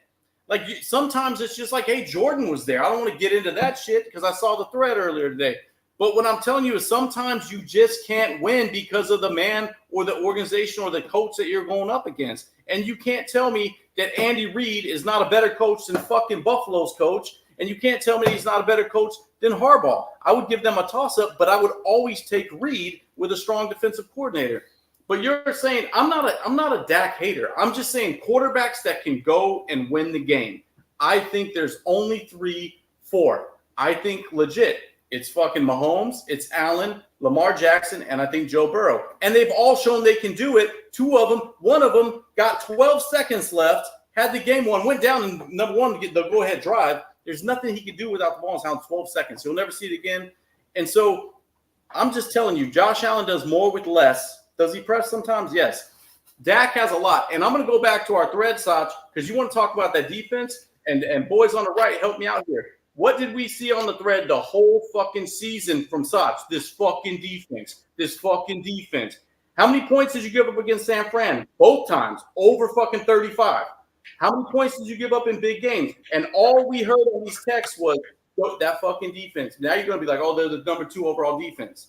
Like sometimes it's just like, hey, Jordan was there. I don't want to get into that shit because I saw the thread earlier today. But what I'm telling you is sometimes you just can't win because of the man or the organization or the coach that you're going up against. And you can't tell me that Andy Reid is not a better coach than fucking Buffalo's coach. And you can't tell me he's not a better coach than Harbaugh. I would give them a toss-up, but I would always take Reid with a strong defensive coordinator. But you're saying I'm not a Dak hater. I'm just saying quarterbacks that can go and win the game. I think there's only 3, 4. I think legit. It's fucking Mahomes, it's Allen, Lamar Jackson, and I think Joe Burrow. And they've all shown they can do it. 2 of them, one of them got 12 seconds left, had the game won, went down and number 1 to get the go-ahead drive. There's nothing he can do without the ball in 12 seconds. He'll never see it again. And so I'm just telling you, Josh Allen does more with less. Does he press sometimes? Yes. Dak has a lot. And I'm going to go back to our thread, Sach, because you want to talk about that defense. And boys on the right, help me out here. What did we see on the thread the whole fucking season from Sach? This fucking defense. How many points did you give up against San Fran? Both times. Over fucking 35. How many points did you give up in big games? And all we heard on these texts was that fucking defense. Now you're going to be like, oh, they're the number 2 overall defense.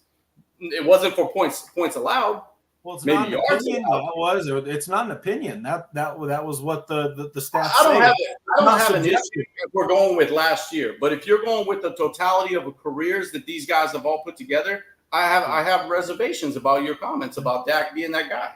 It wasn't for points allowed. Well, it's Maybe not an opinion. Yeah, it was. It's not an opinion. That was what the stats I don't say. have an issue if we're going with last year. But if you're going with the totality of the careers that these guys have all put together, I have reservations about your comments about Dak being that guy.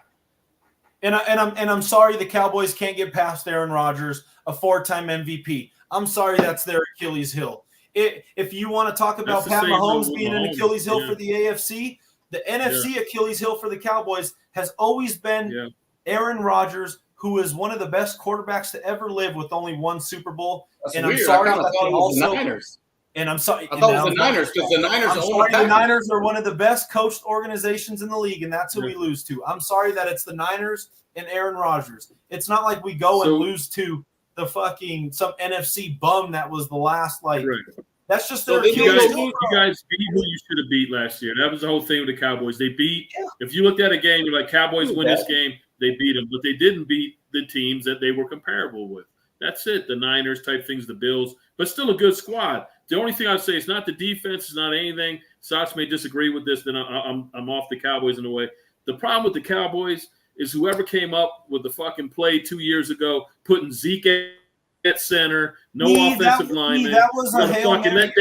And I'm sorry the Cowboys can't get past Aaron Rodgers, a 4-time MVP. I'm sorry that's their Achilles heel. If you want to talk about Pat Mahomes being an Achilles heel for the AFC, the NFC Achilles heel for the Cowboys has always been Aaron Rodgers, who is one of the best quarterbacks to ever live with only 1 Super Bowl. That's and weird. I'm sorry I thought it was the Niners. And I'm sorry. I thought it was the Niners because the Niners the Niners are one of the best coached organizations in the league, and that's who we lose to. I'm sorry that it's the Niners and Aaron Rodgers. It's not like we go and lose to the fucking some NFC bum that was the last That's just their you guys beat who you should have beat last year. That was the whole thing with the Cowboys. They beat. If you looked at a game, you're like, Cowboys win this game. They beat them, but they didn't beat the teams that they were comparable with. That's it. The Niners type things, the Bills, but still a good squad. The only thing I'd say is not the defense, it's not anything. Sox may disagree with this. Then I'm off the Cowboys in a way. The problem with the Cowboys is whoever came up with the fucking play 2 years ago, putting Zeke at center, offensive lineman. That was a Hail Mary.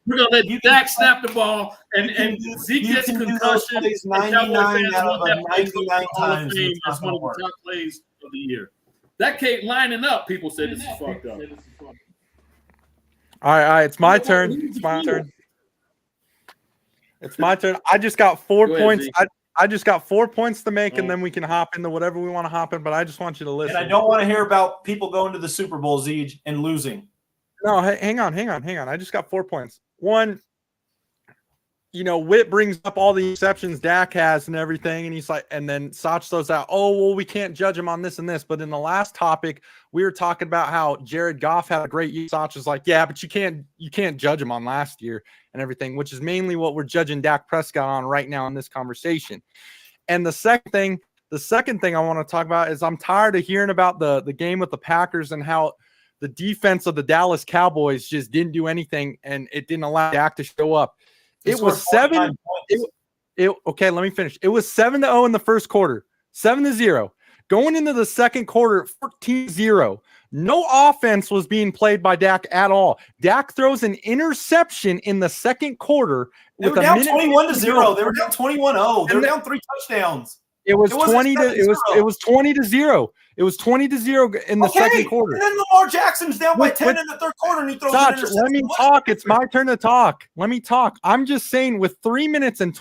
We're gonna let Dak snap the ball, and Zeke gets a concussion. 99 out of 99 times. That's one of the top plays of the year. That came lining up. People said this is fucked up. All right. It's my turn. It's my turn. I just got 4 points. I just got 4 points to make, and then we can hop into whatever we want to hop in. But I just want you to listen. And I don't want to hear about people going to the Super Bowl, Zeej, and losing. No, hang on. I just got 4 points. One, Witt brings up all the exceptions Dak has and everything, and he's like, and then Sach throws out, oh, well, we can't judge him on this and this. But in the last topic, we were talking about how Jared Goff had a great year. Sach is like, yeah, but you can't judge him on last year and everything, which is mainly what we're judging Dak Prescott on right now in this conversation. And the second thing I want to talk about is I'm tired of hearing about the game with the Packers and how the defense of the Dallas Cowboys just didn't do anything and it didn't allow Dak to show up. It was 7. Okay, let me finish. It was 7-0 in the first quarter, 7-0. Going into the second quarter, 14-0. No offense was being played by Dak at all. Dak throws an interception in the second quarter. They were down 21-0. They were down 21-0. They were down 3 touchdowns. It was 20 to 0. It was 20-0 in the second quarter. And then Lamar Jackson's down by 10 in the third quarter, and he throws an interception. Let me talk. It's my turn to talk. Let me talk. I'm just saying, with 3 minutes and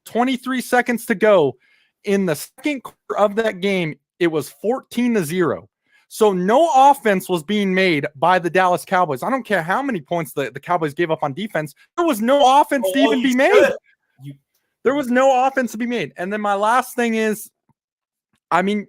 23 seconds to go in the second quarter of that game, it was 14-0. So no offense was being made by the Dallas Cowboys. I don't care how many points the Cowboys gave up on defense. There was no offense to even be made. There was no offense to be made. And then my last thing is,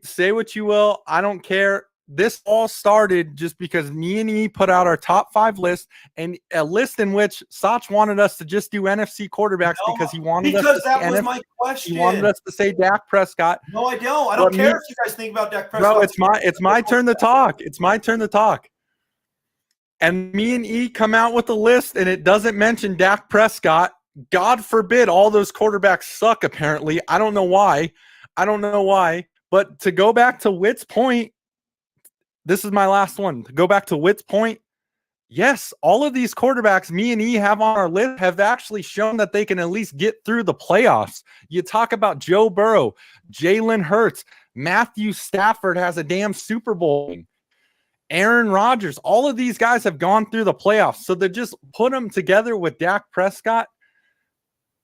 say what you will. I don't care. This all started just because me and E put out our top 5 list, and a list in which Sach wanted us to just do NFC quarterbacks because he wanted us to that was my question. He wanted us to say Dak Prescott. No, I don't. I don't care if you guys think about Dak Prescott. No, it's my turn to talk. It's my turn to talk. And me and E come out with a list, and it doesn't mention Dak Prescott. God forbid all those quarterbacks suck, apparently. I don't know why. But to go back to Witt's point, this is my last one. To go back to Witt's point, yes, all of these quarterbacks me and E have on our list have actually shown that they can at least get through the playoffs. You talk about Joe Burrow, Jalen Hurts, Matthew Stafford has a damn Super Bowl. Aaron Rodgers, all of these guys have gone through the playoffs. So to just put them together with Dak Prescott,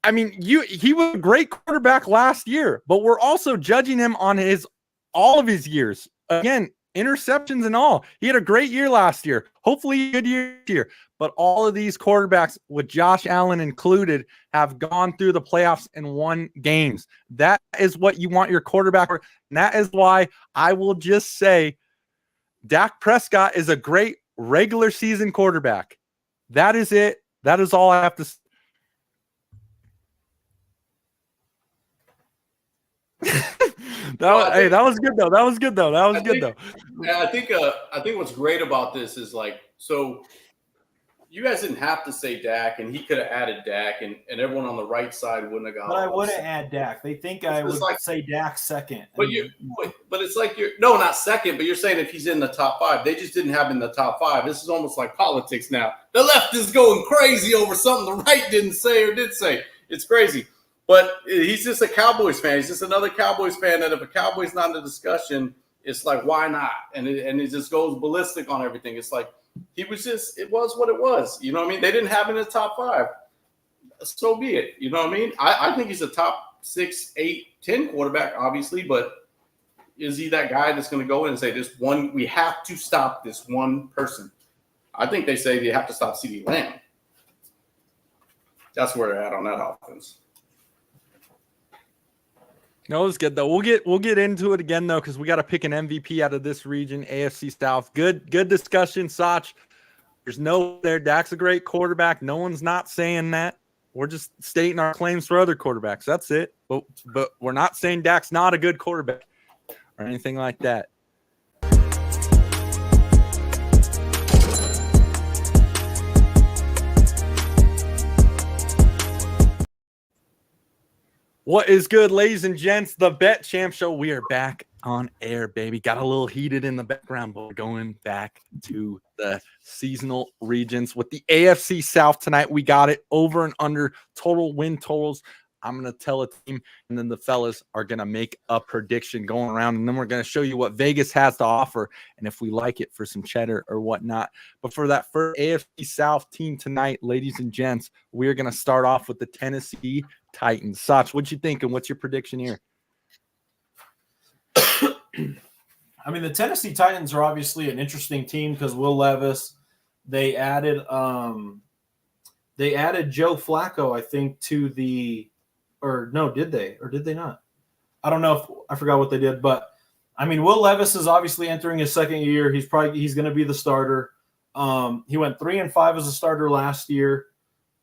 he was a great quarterback last year, but we're also judging him on all of his years. Again, interceptions and all. He had a great year last year. Hopefully a good year this year. But all of these quarterbacks, with Josh Allen included, have gone through the playoffs and won games. That is what you want your quarterback for. And that is why I will just say Dak Prescott is a great regular season quarterback. That is it. That is all I have to say. That was good though. That was good though. I think what's great about this is so you guys didn't have to say Dak, and he could have added Dak, and everyone on the right side wouldn't have got. But I wouldn't add Dak. They think I would say Dak second. But but it's like not second. But you're saying if he's in the top 5, they just didn't have him in the top 5. This is almost like politics now. The left is going crazy over something the right didn't say or did say. It's crazy. But he's just a Cowboys fan. He's just another Cowboys fan that if a Cowboy's not in the discussion, it's like, why not? And it just goes ballistic on everything. It's like it was what it was. You know what I mean? They didn't have him in the top 5. So be it. You know what I mean? I think he's a top 6, 8, 10 quarterback, obviously, but is he that guy that's going to go in and say we have to stop this one person? I think they say they have to stop CeeDee Lamb. That's where they're at on that offense. No, it's good though. We'll get into it again though, because we got to pick an MVP out of this region, AFC South. Good discussion, Sach. There's no there. Dak's a great quarterback. No one's not saying that. We're just stating our claims for other quarterbacks. That's it. But we're not saying Dak's not a good quarterback or anything like that. What is good, ladies and gents? The Bet Champ Show. We are back on air, baby. Got a little heated in the background, but we're going back to the seasonal regions with the AFC South tonight. We got it over and under total win totals. I'm going to tell a team, and then the fellas are going to make a prediction going around, and then we're going to show you what Vegas has to offer and if we like it for some cheddar or whatnot. But for that first AFC South team tonight, ladies and gents, we're going to start off with the Tennessee Titans. Sach, what you think and what's your prediction here? I mean, the Tennessee Titans are obviously an interesting team because Will Levis, they added Joe Flacco, I think, to the – or no, did they? Or did they not? I don't know if – I forgot what they did. But, I mean, Will Levis is obviously entering his second year. He's going to be the starter. He went 3-5 as a starter last year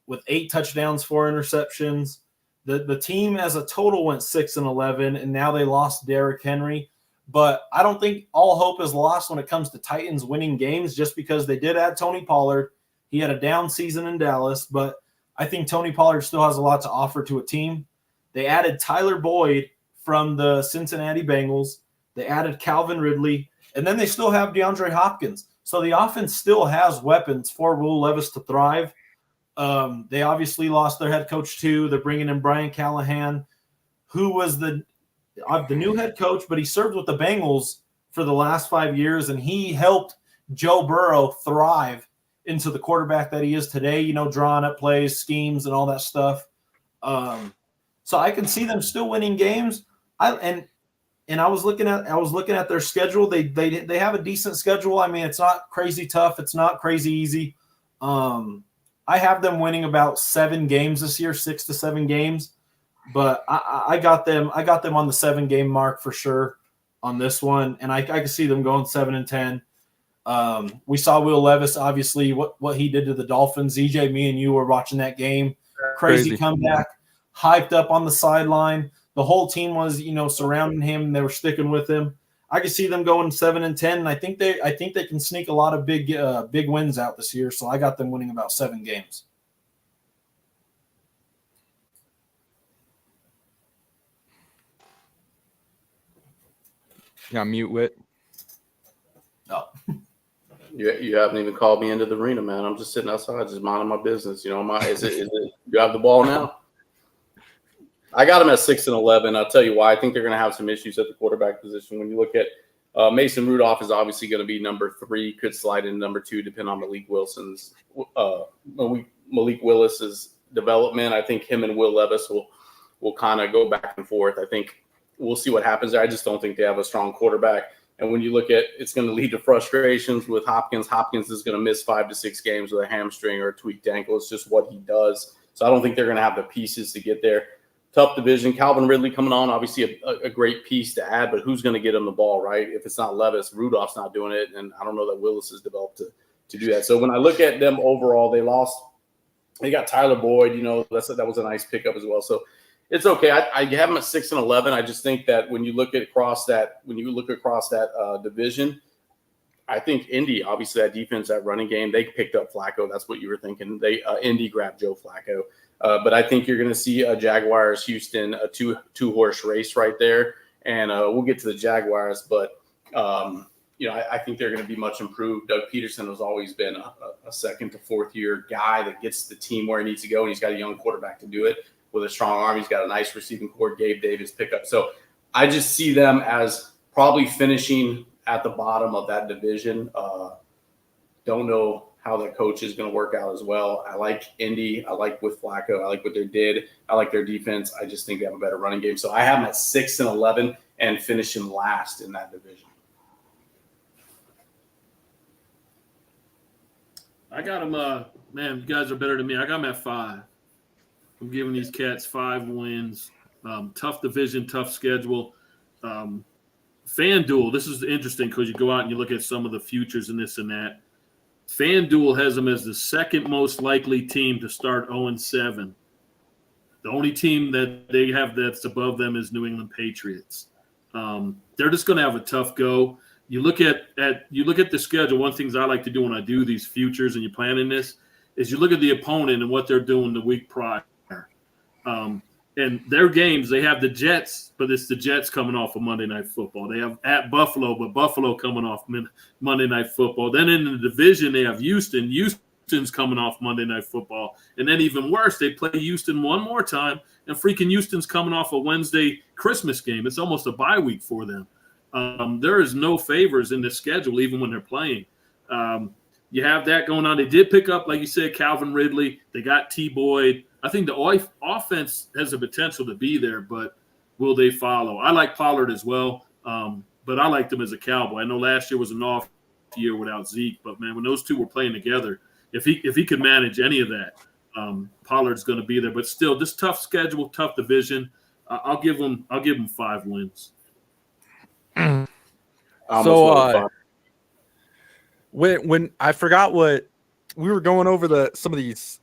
with 8 touchdowns, 4 interceptions. The team as a total went 6-11, and now they lost Derrick Henry. But I don't think all hope is lost when it comes to Titans winning games just because they did add Tony Pollard. He had a down season in Dallas, but I think Tony Pollard still has a lot to offer to a team. They added Tyler Boyd from the Cincinnati Bengals. They added Calvin Ridley, and then they still have DeAndre Hopkins. So the offense still has weapons for Will Levis to thrive. They obviously lost their head coach too. They're bringing in Brian Callahan, who was the new head coach, but he served with the Bengals for the last 5 years, and he helped Joe Burrow thrive into the quarterback that he is today, drawing up plays, schemes, and all that stuff. So I can see them still winning games. I was looking at their schedule. They have a decent schedule. I mean, it's not crazy tough. It's not crazy easy. I have them winning about 7 games this year, 6 to 7 games. But I got them on the 7-game mark for sure on this one, and I can see them going 7-10. We saw Will Levis, obviously, what he did to the Dolphins. EJ, me and you were watching that game. Crazy comeback, hyped up on the sideline. The whole team was, surrounding him. They were sticking with him. I can see them going 7-10, and I think they can sneak a lot of big wins out this year. So I got them winning about 7 games. You got mute, Whit. No. You haven't even called me into the arena, man. I'm just sitting outside, just minding my business. Is it you have the ball now? I got them at 6-11. I'll tell you why. I think they're going to have some issues at the quarterback position. When you look at Mason Rudolph is obviously going to be number 3, could slide in number 2, depending on Malik Willis's development. I think him and Will Levis will kind of go back and forth. I think we'll see what happens there. I just don't think they have a strong quarterback. And when you look at, it's going to lead to frustrations with Hopkins. Hopkins is going to miss 5 to 6 games with a hamstring or a tweaked ankle. It's just what he does. So I don't think they're going to have the pieces to get there. Tough division. Calvin Ridley coming on, obviously a great piece to add, but who's going to get him the ball, right? If it's not Levis, Rudolph's not doing it, and I don't know that Willis has developed to do that. So when I look at them overall, they got Tyler Boyd. That was a nice pickup as well. So It's okay. I have them at 6-11. I just think that when you look across that division, I think Indy, obviously that defense, that running game, they picked up Flacco. That's what you were thinking. Indy grabbed Joe Flacco. But I think you're going to see a Jaguars Houston, a two-horse race right there. And we'll get to the Jaguars, but I think they're going to be much improved. Doug Peterson has always been a second to fourth year guy that gets the team where he needs to go, and he's got a young quarterback to do it with a strong arm. He's got a nice receiving core, Gabe Davis pickup. So I just see them as probably finishing at the bottom of that division. Don't know how the coach is going to work out as well. I like Indy. I like with Flacco. I like what they did. I like their defense. I just think they have a better running game. So I have them at 6-11 and finishing last in that division. I got them. Man, you guys are better than me. I got them at 5. I'm giving these cats 5 wins. Tough division, tough schedule. FanDuel, this is interesting because you go out and you look at some of the futures and this and that. FanDuel has them as the second most likely team to start 0-7. The only team that they have that's above them is New England Patriots. They're just going to have a tough go. You look at the schedule. One of the things I like to do when I do these futures and you're planning this is you look at the opponent and what they're doing the week prior. And their games, they have the Jets, but it's the Jets coming off of Monday Night Football. They have at Buffalo, but Buffalo coming off Monday Night Football. Then in the division, they have Houston. Houston's coming off Monday Night Football. And then even worse, they play Houston one more time, and freaking Houston's coming off a Wednesday Christmas game. It's almost a bye week for them. There is no favors in the schedule, even when they're playing. You have that going on. They did pick up, like you said, Calvin Ridley. They got T. Boyd. I think the offense has the potential to be there, but will they follow? I like Pollard as well, but I liked him as a Cowboy. I know last year was an off year without Zeke, but, man, when those two were playing together, if he could manage any of that, Pollard's going to be there. But still, just tough schedule, tough division. I'll give him 5 wins. So when I forgot what we were going over some of these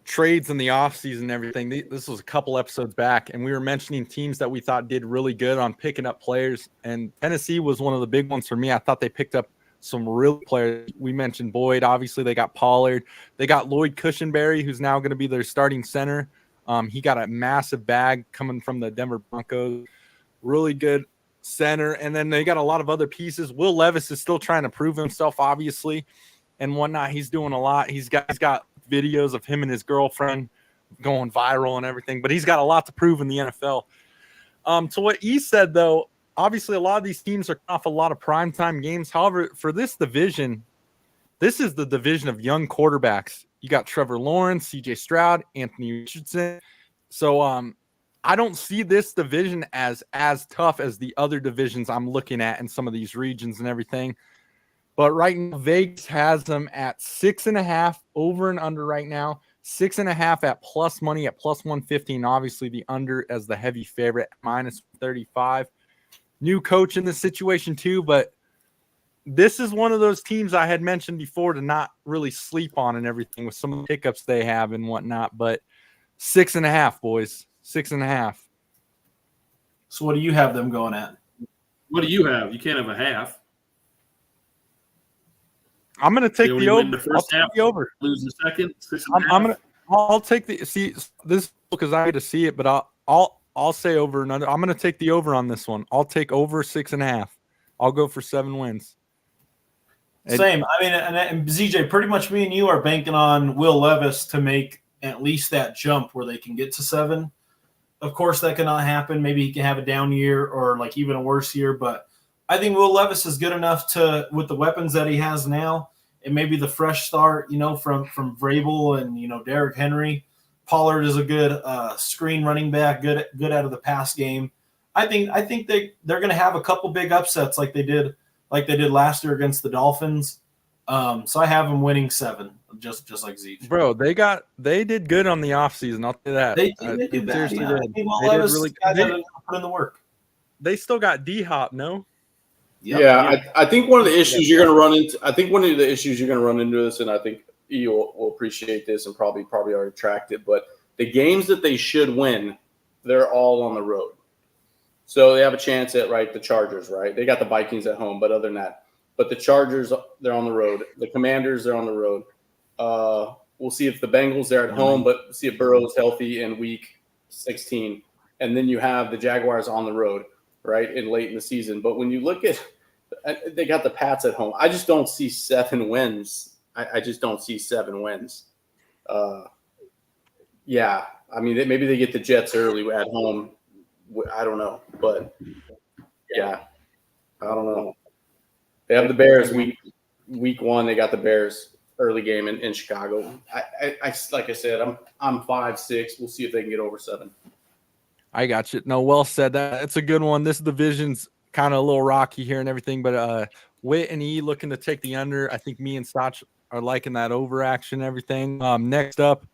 trades in the offseason and everything. This was a couple episodes back, and we were mentioning teams that we thought did really good on picking up players, and Tennessee was one of the big ones for me. I thought they picked up some real players. We mentioned Boyd. Obviously, they got Pollard. They got Lloyd Cushenberry, who's now going to be their starting center. He got a massive bag coming from the Denver Broncos. Really good center. And then they got a lot of other pieces. Will Levis is still trying to prove himself, obviously, and whatnot. He's doing a lot. He's got videos of him and his girlfriend going viral and everything, but he's got a lot to prove in the NFL. To what he said, though, obviously a lot of these teams are off a lot of primetime games. However, for this division, this is the division of young quarterbacks. You got Trevor Lawrence, CJ Stroud, Anthony Richardson. So I don't see this division as tough as the other divisions I'm looking at in some of these regions and everything. But right now, Vegas has them at 6.5 over and under right now. 6.5 at plus money at plus 115. Obviously, the under as the heavy favorite, minus 35. New coach in this situation too, but this is one of those teams I had mentioned before to not really sleep on and everything with some of the pickups they have and whatnot. But 6.5, boys, 6.5. So what do you have them going at? What do you have? You can't have a half. I'm going to take the over. The first half, over. Lose the second. I'll take this because I get to see it, but I'll say over and under. I'm going to take the over on this one. I'll take over 6.5. I'll go for 7 wins. Same. I mean, and ZJ, pretty much me and you are banking on Will Levis to make at least that jump where they can get to 7. Of course, that cannot happen. Maybe he can have a down year or like even a worse year, but I think Will Levis is good enough to, with the weapons that he has now, and maybe the fresh start, from Vrabel and Derrick Henry. Pollard is a good screen running back, good out of the pass game. I think they're going to have a couple big upsets like they did last year against the Dolphins. So I have them winning 7, just like Zeke. Bro, they did good on the offseason. I'll tell you that. They did that. Yeah. Did. Put in the work. They still got D-Hop, no? Yep. Yeah, I think one of the issues you're going to run into. I think one of the issues you're going to run into this, and I think you will appreciate this, and probably already tracked it. But the games that they should win, they're all on the road. So they have a chance at, the Chargers, right? They got the Vikings at home, but other than that. But the Chargers, they're on the road. The Commanders, they're on the road. We'll see if the Bengals, they're at home, but see if Burrow's healthy in week 16. And then you have the Jaguars on the road, right, and late in the season. But when you look at – they got the Pats at home. I just don't see 7 wins. I just don't see 7 wins. Yeah, I mean, maybe they get the Jets early at home. I don't know, but yeah, I don't know. They have the Bears week 1. They got the Bears early game in Chicago. I like I said, I'm 5-6. We'll see if they can get over 7. I got you. No, well said. That's a good one. This division's kind of a little rocky here and everything, but Witt and E looking to take the under. I think me and Sach are liking that over action and everything. Next up,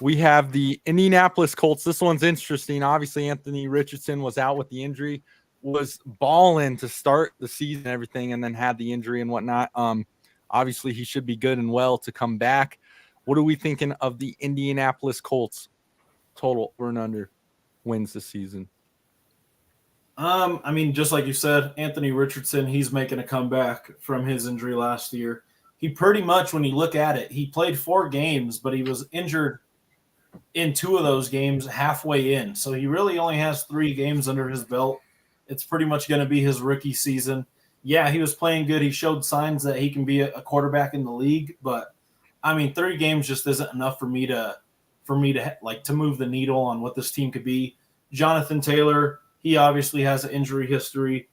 we have the Indianapolis Colts. This one's interesting. Obviously, Anthony Richardson was out with the injury, was balling to start the season and everything, and then had the injury and whatnot. Obviously, he should be good and well to come back. What are we thinking of the Indianapolis Colts total over and under wins this season? I mean, just like you said, Anthony Richardson, he's making a comeback from his injury last year. He pretty much, when you look at it, he played 4 games, but he was injured in 2 of those games halfway in. So he really only has 3 games under his belt. It's pretty much going to be his rookie season. Yeah, he was playing good. He showed signs that he can be a quarterback in the league, but I mean, 3 games just isn't enough for me to move the needle on what this team could be. Jonathan Taylor, he obviously has an injury history.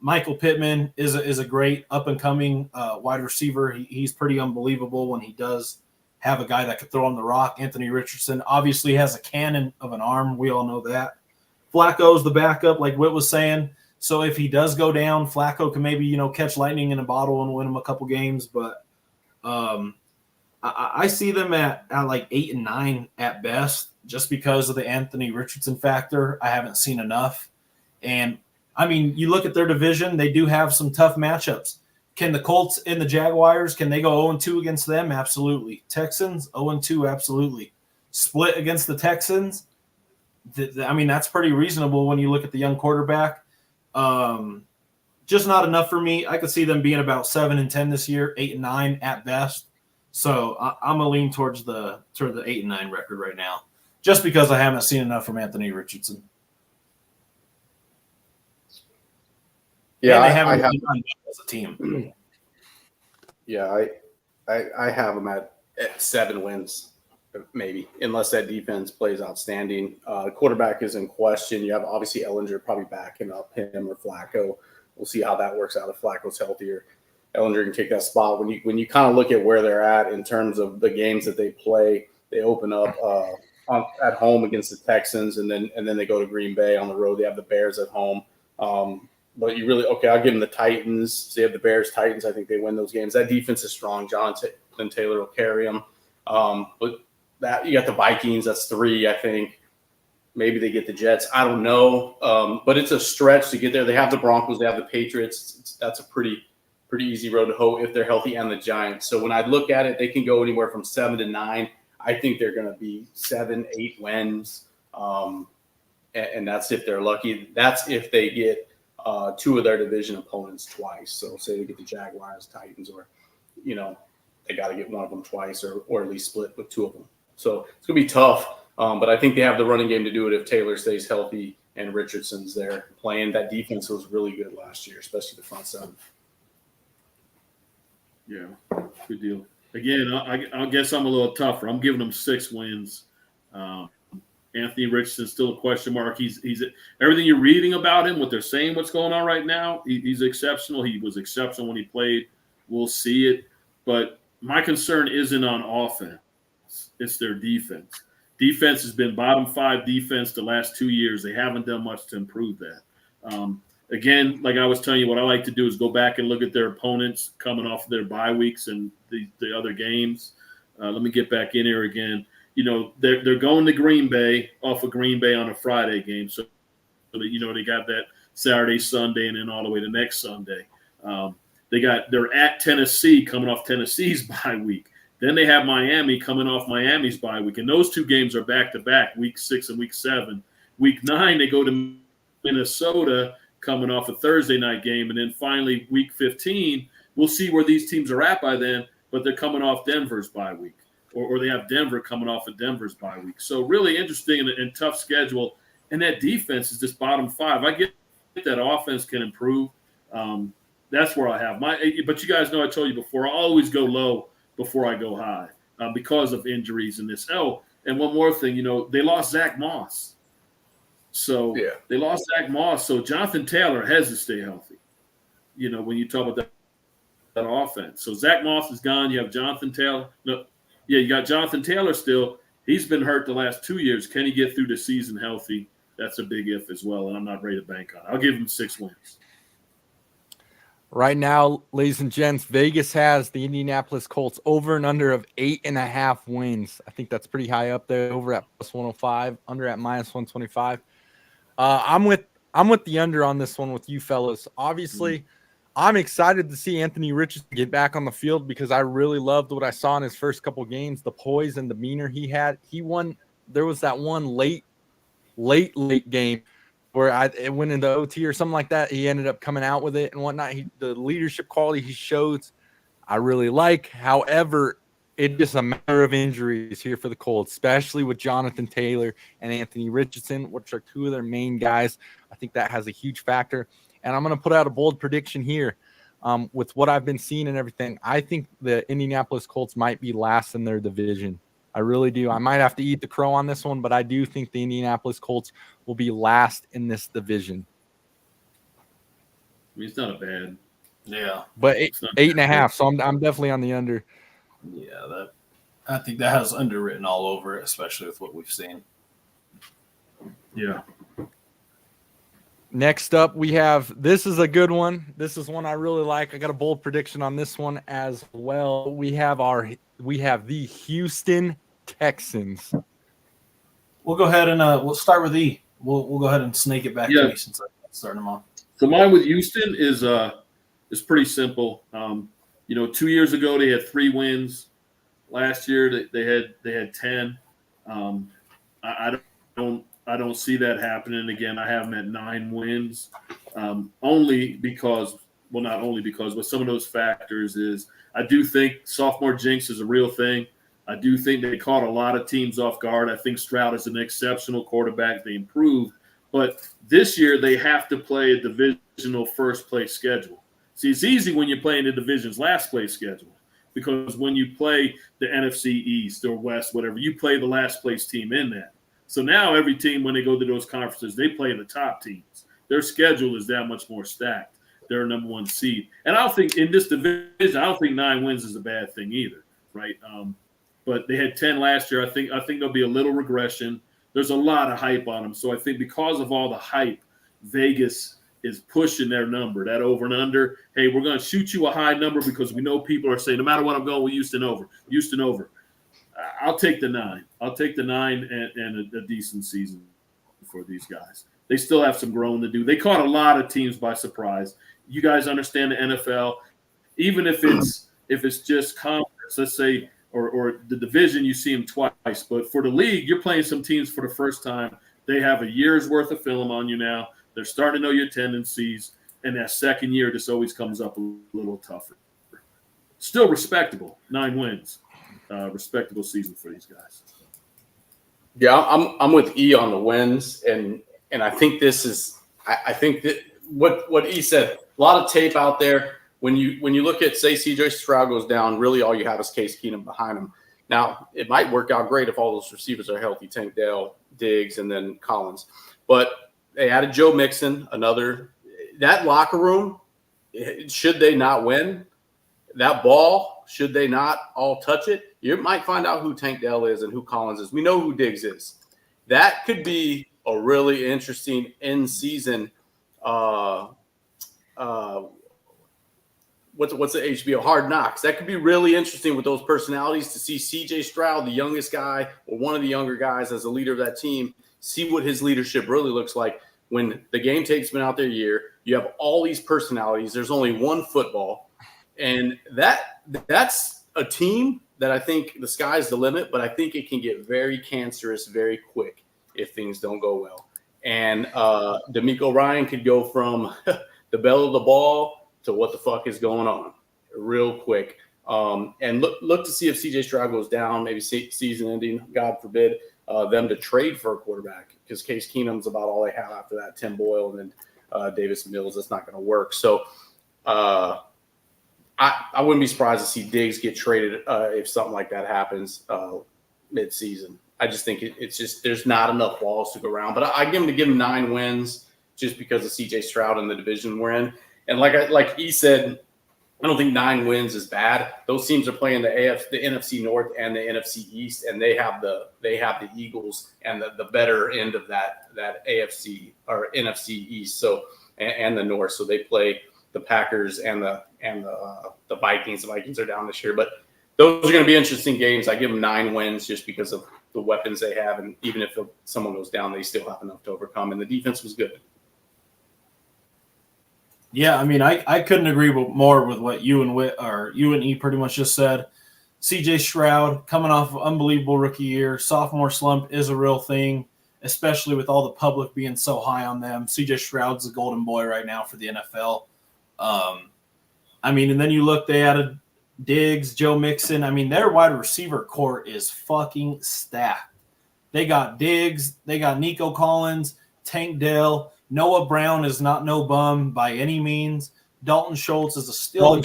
Michael Pittman is a great up and coming wide receiver. He's pretty unbelievable when he does have a guy that could throw on the rock. Anthony Richardson obviously has a cannon of an arm. We all know that. Flacco's the backup, like Witt was saying. So if he does go down, Flacco can maybe, catch lightning in a bottle and win him a couple games. But I see them at like 8 and 9 at best, just because of the Anthony Richardson factor. I haven't seen enough. And, I mean, you look at their division, they do have some tough matchups. Can the Colts and the Jaguars, can they go 0-2 against them? Absolutely. Texans, 0-2, absolutely. Split against the Texans, I mean, that's pretty reasonable when you look at the young quarterback. Just not enough for me. I could see them being about 7 and 10 this year, 8 and 9 at best. So I'm gonna lean towards the 8 and 9 record right now, just because I haven't seen enough from Anthony Richardson. Yeah, and they haven't been done as a team. Yeah, I have them at 7 wins, maybe, unless that defense plays outstanding. Quarterback is in question. You have obviously Ellinger probably backing up him or Flacco. We'll see how that works out if Flacco's healthier. Ellinger can take that spot. When you kind of look at where they're at in terms of the games that they play, they open up at home against the Texans, and then they go to Green Bay on the road. They have the Bears at home. But you really, I'll give them the Titans. So they have the Bears, Titans. I think they win those games. That defense is strong. Jonathan Taylor will carry them. But that you got the Vikings. That's 3, I think. Maybe they get the Jets. I don't know. But it's a stretch to get there. They have the Broncos. They have the Patriots. That's a pretty easy road to hoe if they're healthy, and the Giants. So when I look at it, they can go anywhere from 7 to 9. I think they're going to be 7, 8 wins. And that's if they're lucky. That's if they get 2 of their division opponents twice. So say they get the Jaguars, Titans, or, they got to get one of them twice or at least split with 2 of them. So it's going to be tough. But I think they have the running game to do it if Taylor stays healthy and Richardson's there playing. That defense was really good last year, especially the front 7. Yeah, good deal. Again, I guess I'm a little tougher. I'm giving them 6 wins. Anthony Richardson's still a question mark. He's everything you're reading about him, what they're saying, what's going on right now, he's exceptional. He was exceptional when he played. We'll see it. But my concern isn't on offense. It's their defense. Defense has been bottom 5 defense the last 2 years. They haven't done much to improve that. Again, like I was telling you, what I like to do is go back and look at their opponents coming off of their bye weeks and the other games. Let me get back in here again. They're going to Green Bay off of Green Bay on a Friday game. So they got that Saturday, Sunday, and then all the way to next Sunday. They're at Tennessee coming off Tennessee's bye week. Then they have Miami coming off Miami's bye week. And those 2 games are back-to-back, week 6 and week 7. Week 9, they go to Minnesota coming off a Thursday night game. And then finally, week 15, we'll see where these teams are at by then, but they're coming off Denver's bye week. Or they have Denver coming off of Denver's bye week. So really interesting and tough schedule. And that defense is just bottom 5. I get that offense can improve. That's where I have but you guys know I told you before, I always go low before I go high because of injuries in this. Oh, and one more thing, they lost Zach Moss. So they lost Zach Moss. So Jonathan Taylor has to stay healthy, when you talk about that offense. So Zach Moss is gone. You have Jonathan Taylor. You got Jonathan Taylor still. He's been hurt the last 2 years. Can he get through the season healthy? That's a big if as well, and I'm not ready to bank on it. I'll give him 6 wins. Right now, ladies and gents, Vegas has the Indianapolis Colts over and under of 8.5 wins. I think that's pretty high up there, over at plus 105, under at minus 125. I'm with the under on this one with you fellas. Obviously, I'm excited to see Anthony Richardson get back on the field because I really loved what I saw in his first couple games, the poise and demeanor he had. He won. There was that one late game where it went into OT or something like that. He ended up coming out with it and whatnot. The leadership quality he shows, I really like. However, it's just a matter of injuries here for the Colts, especially with Jonathan Taylor and Anthony Richardson, which are 2 of their main guys. I think that has a huge factor. And I'm going to put out a bold prediction here with what I've been seeing and everything. I think the Indianapolis Colts might be last in their division. I really do. I might have to eat the crow on this one, but I do think the Indianapolis Colts will be last in this division. I mean, it's not a bad. Yeah. But 8.5, so I'm definitely on the under. Yeah, I think that has underwritten all over it, especially with what we've seen. Yeah. Next up, we have – this is a good one. This is one I really like. I got a bold prediction on this one as well. We have the Houston Texans. We'll go ahead and we'll start with E. We'll go ahead and snake it back to me since I'm starting them off. So mine with Houston is pretty simple. 2 years ago they had 3 wins. Last year they had 10. I don't see that happening again. I have them at 9 wins, only because, well, not only because, but some of those factors is I do think sophomore jinx is a real thing. I do think they caught a lot of teams off guard. I think Stroud is an exceptional quarterback. They improved. But this year they have to play a divisional first-place schedule. See, it's easy when you're playing the division's last-place schedule because when you play the NFC East or West, whatever, you play the last-place team in that. So now every team, when they go to those conferences, they play the top teams. Their schedule is that much more stacked. They're a number 1 seed. And I don't think in this division, I don't think 9 wins is a bad thing either, right? But they had 10 last year. I think there'll be a little regression. There's a lot of hype on them. So I think because of all the hype, Vegas is pushing their number, that over and under. Hey, we're going to shoot you a high number because we know people are saying, no matter what, I'm going with Houston over. Houston over. I'll take the 9. I'll take the 9 and a decent season for these guys. They still have some growing to do. They caught a lot of teams by surprise. You guys understand the NFL. Even if it's just conference, let's say, or the division, you see them twice. But for the league, you're playing some teams for the first time. They have a year's worth of film on you now. They're starting to know your tendencies. And that second year just always comes up a little tougher. Still respectable, 9 wins. Respectable season for these guys. Yeah, I'm with E on the wins, and I think this is I think that what E said, a lot of tape out there. When you look at, say, CJ Stroud goes down, really all you have is Case Keenum behind him. Now it might work out great if all those receivers are healthy, Tank Dell, Diggs, and then Collins. But they added Joe Mixon, that locker room. Should they not win that ball? Should they not all touch it? You might find out who Tank Dell is and who Collins is. We know who Diggs is. That could be a really interesting in-season what's the HBO? Hard Knocks. That could be really interesting with those personalities to see CJ Stroud, the youngest guy or one of the younger guys as a leader of that team, see what his leadership really looks like when the game takes been out their year. You have all these personalities. There's only one football. And that's a team that I think the sky's the limit, but I think it can get very cancerous very quick if things don't go well. And D'Amico Ryan could go from the bell of the ball to what the fuck is going on real quick. And look to see if CJ Stroud goes down, maybe season ending, God forbid, them to trade for a quarterback, because Case Keenum's about all they have after that. Tim Boyle and then Davis Mills. That's not going to work. So I wouldn't be surprised to see Diggs get traded if something like that happens mid-season. I just think it's just there's not enough balls to go around. But I give him 9 wins just because of CJ Stroud and the division we're in. And like he said, I don't think 9 wins is bad. Those teams are playing the NFC North and the NFC East, and they have the Eagles and the better end of that AFC or NFC East. So and the North. So they play the Packers and the Vikings. The Vikings are down this year, but those are going to be interesting games. I give them 9 wins just because of the weapons they have, and even if someone goes down, they still have enough to overcome. And the defense was good. Yeah, I mean, I couldn't agree more with what you and E pretty much just said. CJ Stroud coming off of unbelievable rookie year, sophomore slump is a real thing, especially with all the public being so high on them. CJ Stroud's the golden boy right now for the NFL. I mean, and then you look, they added Diggs, Joe Mixon. I mean, their wide receiver core is fucking stacked. They got Diggs, they got Nico Collins, Tank Dell. Noah Brown is not no bum by any means. Dalton Schultz is still a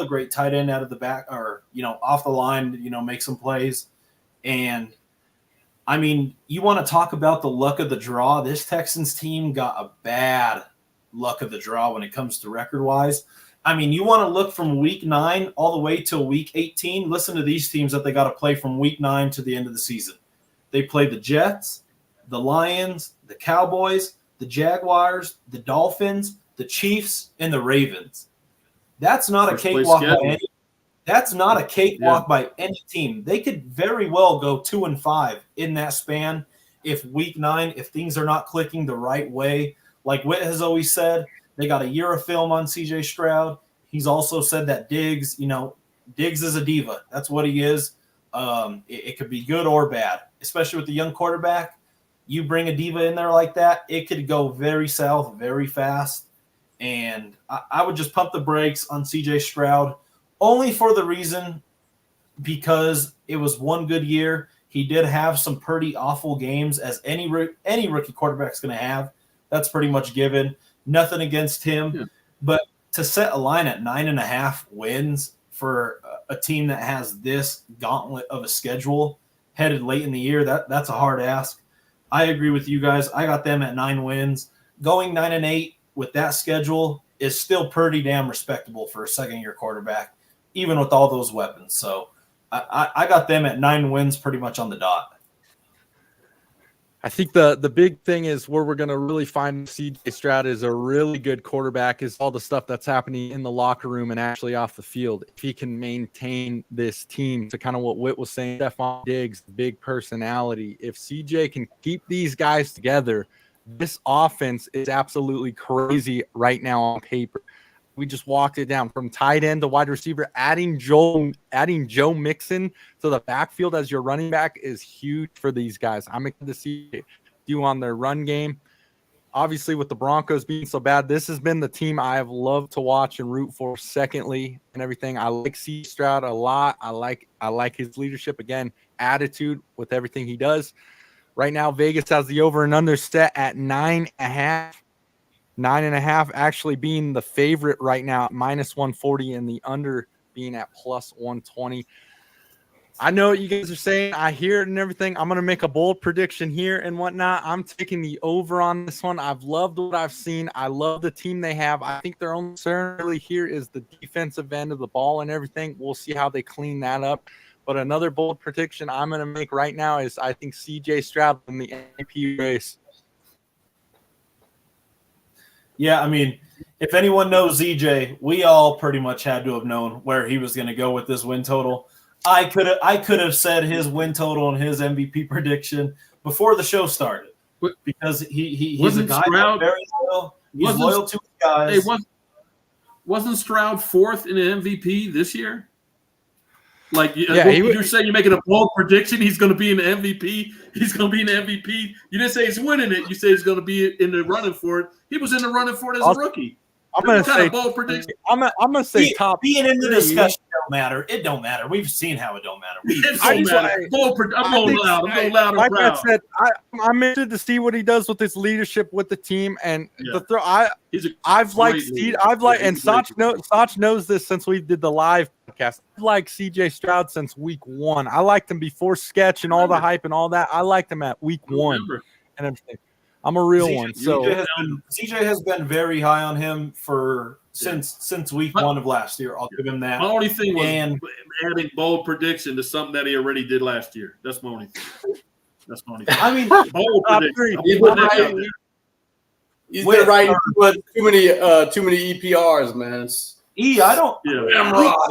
great tight end out of the back, or off the line, make some plays. And I mean, you want to talk about the luck of the draw. This Texans team got a bad luck of the draw when it comes to record-wise. I mean, you want to look from week 9 all the way till week 18. Listen to these teams that they got to play from week 9 to the end of the season. They play the Jets, the Lions, the Cowboys, the Jaguars, the Dolphins, the Chiefs, and the Ravens. That's not a cakewalk by any. That's not a cakewalk by any team. They could very well go 2-5 in that span if week 9, if things are not clicking the right way. Like Whit has always said, they got a year of film on CJ Stroud. He's also said that Diggs is a diva. That's what he is. It could be good or bad, especially with the young quarterback. You bring a diva in there like that, it could go very south very fast. And I would just pump the brakes on CJ Stroud, only for the reason because it was one good year. He did have some pretty awful games, as any rookie quarterback's going to have. That's pretty much given. Nothing against him. Yeah. But to set a line at 9.5 wins for a team that has this gauntlet of a schedule headed late in the year, that's a hard ask. I agree with you guys. I got them at 9 wins. Going 9-8 with that schedule is still pretty damn respectable for a second-year quarterback, even with all those weapons. So I got them at 9 wins pretty much on the dot. I think the big thing is where we're going to really find CJ Stroud is a really good quarterback is all the stuff that's happening in the locker room and actually off the field. If he can maintain this team to kind of what Whit was saying, Stephon Diggs, big personality. If CJ can keep these guys together, this offense is absolutely crazy right now on paper. We just walked it down from tight end to wide receiver. Adding Joe Mixon to the backfield as your running back is huge for these guys. I'm excited to see you on their run game. Obviously, with the Broncos being so bad, this has been the team I have loved to watch and root for. Secondly, and everything, I like C. Stroud a lot. I like his leadership, again, attitude with everything he does. Right now, Vegas has the over and under set at 9.5. 9.5 actually being the favorite right now at -140 and the under being at +120. I know what you guys are saying. I hear it and everything. I'm going to make a bold prediction here and whatnot. I'm taking the over on this one. I've loved what I've seen. I love the team they have. I think their only concern really here is the defensive end of the ball and everything. We'll see how they clean that up. But another bold prediction I'm going to make right now is I think CJ Stroud in the MVP race. Yeah, I mean, if anyone knows ZJ, we all pretty much had to have known where he was going to go with this win total. I could have said his win total and his MVP prediction before the show started because he's a guy that's very loyal. He's loyal to his guys. Hey, wasn't Stroud 4th in the MVP this year? Like, Yeah, you're saying you're making a bold prediction. He's going to be in the MVP. He's going to be in the MVP. You didn't say he's winning it. You say he's going to be in the running for it. He was in the running for it as a rookie. I'm going to say bold prediction. I'm going to say top being in the 3. discussion don't matter. It don't matter. We've seen how it don't matter. I'm going loud. I'm going loud and like proud. I said, I'm interested to see what he does with his leadership with the team and the throw. I've liked Steve. And Sach knows this since we did the live podcast. I've liked CJ Stroud since week 1. I liked him before sketch and all the hype and all that. I liked him at week 1 and everything. I'm a real one. So CJ has been very high on him since week 1 of last year. I'll give him that. My only thing was adding bold prediction to something that he already did last year. That's my only thing. I mean, bold prediction. He's been writing too many EPRs, man. I don't. Yeah. I'll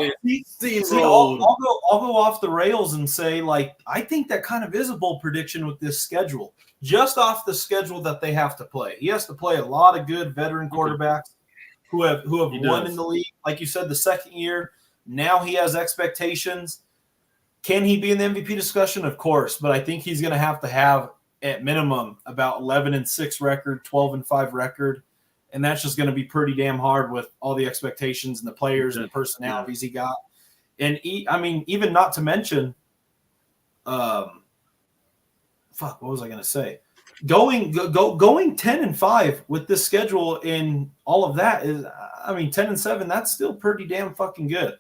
go off the rails and say, like, I think that kind of is a bold prediction with this schedule. Just off the schedule that they have to play, he has to play a lot of good veteran quarterbacks who have won in the league. Like you said, the second year. Now he has expectations. Can he be in the MVP discussion? Of course, but I think he's going to have at minimum about 11-6 record, 12-5 record. And that's just going to be pretty damn hard with all the expectations and the players and the personalities he got. And even not to mention, what was I going to say? Going 10-5 with this schedule and all of that is, 10-7. That's still pretty damn fucking good.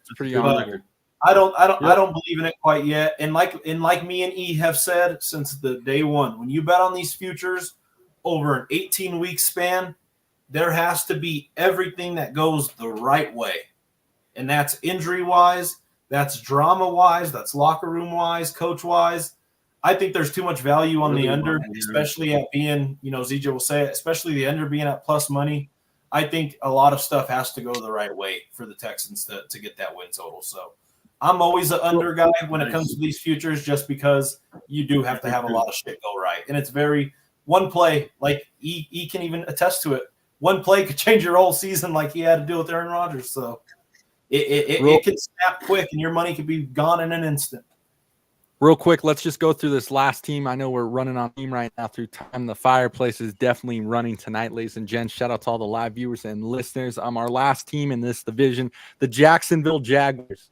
It's pretty honorable. I don't believe in it quite yet. And like me and E have said since the day one, when you bet on these futures over an 18-week span, there has to be everything that goes the right way. And that's injury-wise, that's drama-wise, that's locker room-wise, coach-wise. I think there's too much value on the under, especially at being, ZJ will say it, especially the under being at plus money. I think a lot of stuff has to go the right way for the Texans to get that win total. So I'm always an under guy when it comes to these futures just because you do have to have a lot of shit go right. And it's one play, like E can even attest to it. One play could change your whole season like he had to do with Aaron Rodgers. So it can snap quick and your money could be gone in an instant. Real quick, let's just go through this last team. I know we're running on team right now through time. The fireplace is definitely running tonight, ladies and gents. Shout out to all the live viewers and listeners. Our last team in this division, the Jacksonville Jaguars.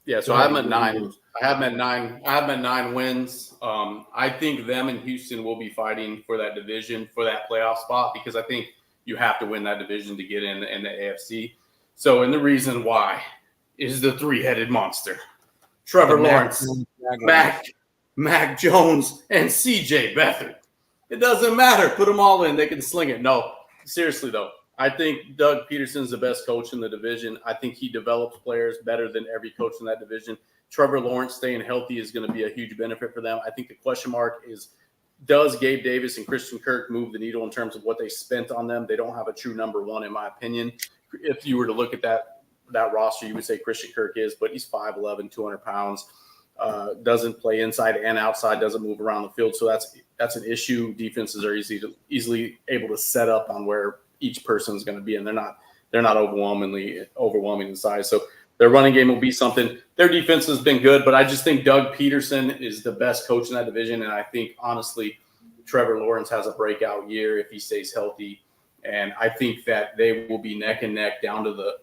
Yeah, so I have them at 9. I have them at 9 wins. I think them and Houston will be fighting for that division, for that playoff spot, because I think you have to win that division to get in the AFC. So, and the reason why is the 3-headed monster. Trevor Lawrence, Mac Jones, and CJ Beathard. It doesn't matter. Put them all in. They can sling it. No, seriously, though. I think Doug Peterson's the best coach in the division. I think he develops players better than every coach in that division. Trevor Lawrence staying healthy is going to be a huge benefit for them. I think the question mark is, does Gabe Davis and Christian Kirk move the needle in terms of what they spent on them? They don't have a true number one, in my opinion. If you were to look at that roster, you would say Christian Kirk is, but he's 5'11", 200 pounds, doesn't play inside and outside, doesn't move around the field. So that's an issue. Defenses are easily able to set up on where each person is going to be, and they're not overwhelming in size. So their running game will be something. Their defense has been good, but I just think Doug Peterson is the best coach in that division, and I think honestly Trevor Lawrence has a breakout year if he stays healthy. And I think that they will be neck and neck down to the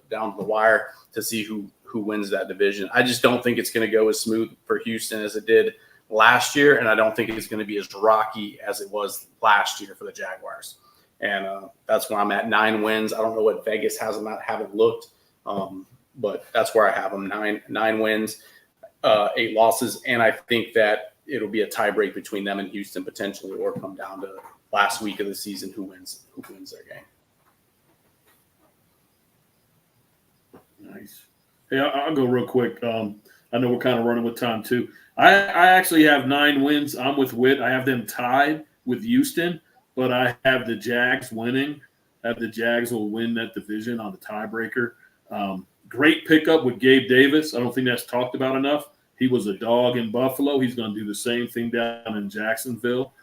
wire to see who wins that division. I just don't think it's going to go as smooth for Houston as it did last year, and I don't think it's going to be as rocky as it was last year for the Jaguars. And that's why I'm at 9 wins. I don't know what Vegas has them at. Haven't looked, but that's where I have them. 9 wins, 8 losses, and I think that it'll be a tie break between them and Houston potentially, or come down to last week of the season who wins their game. Nice. Hey, I'll go real quick. I know we're kind of running with time too. I actually have 9 wins. I'm with Witt. I have them tied with Houston, but I have the Jags winning. I have the Jags will win that division on the tiebreaker. Great pickup with Gabe Davis. I don't think that's talked about enough. He was a dog in Buffalo. He's going to do the same thing down in Jacksonville.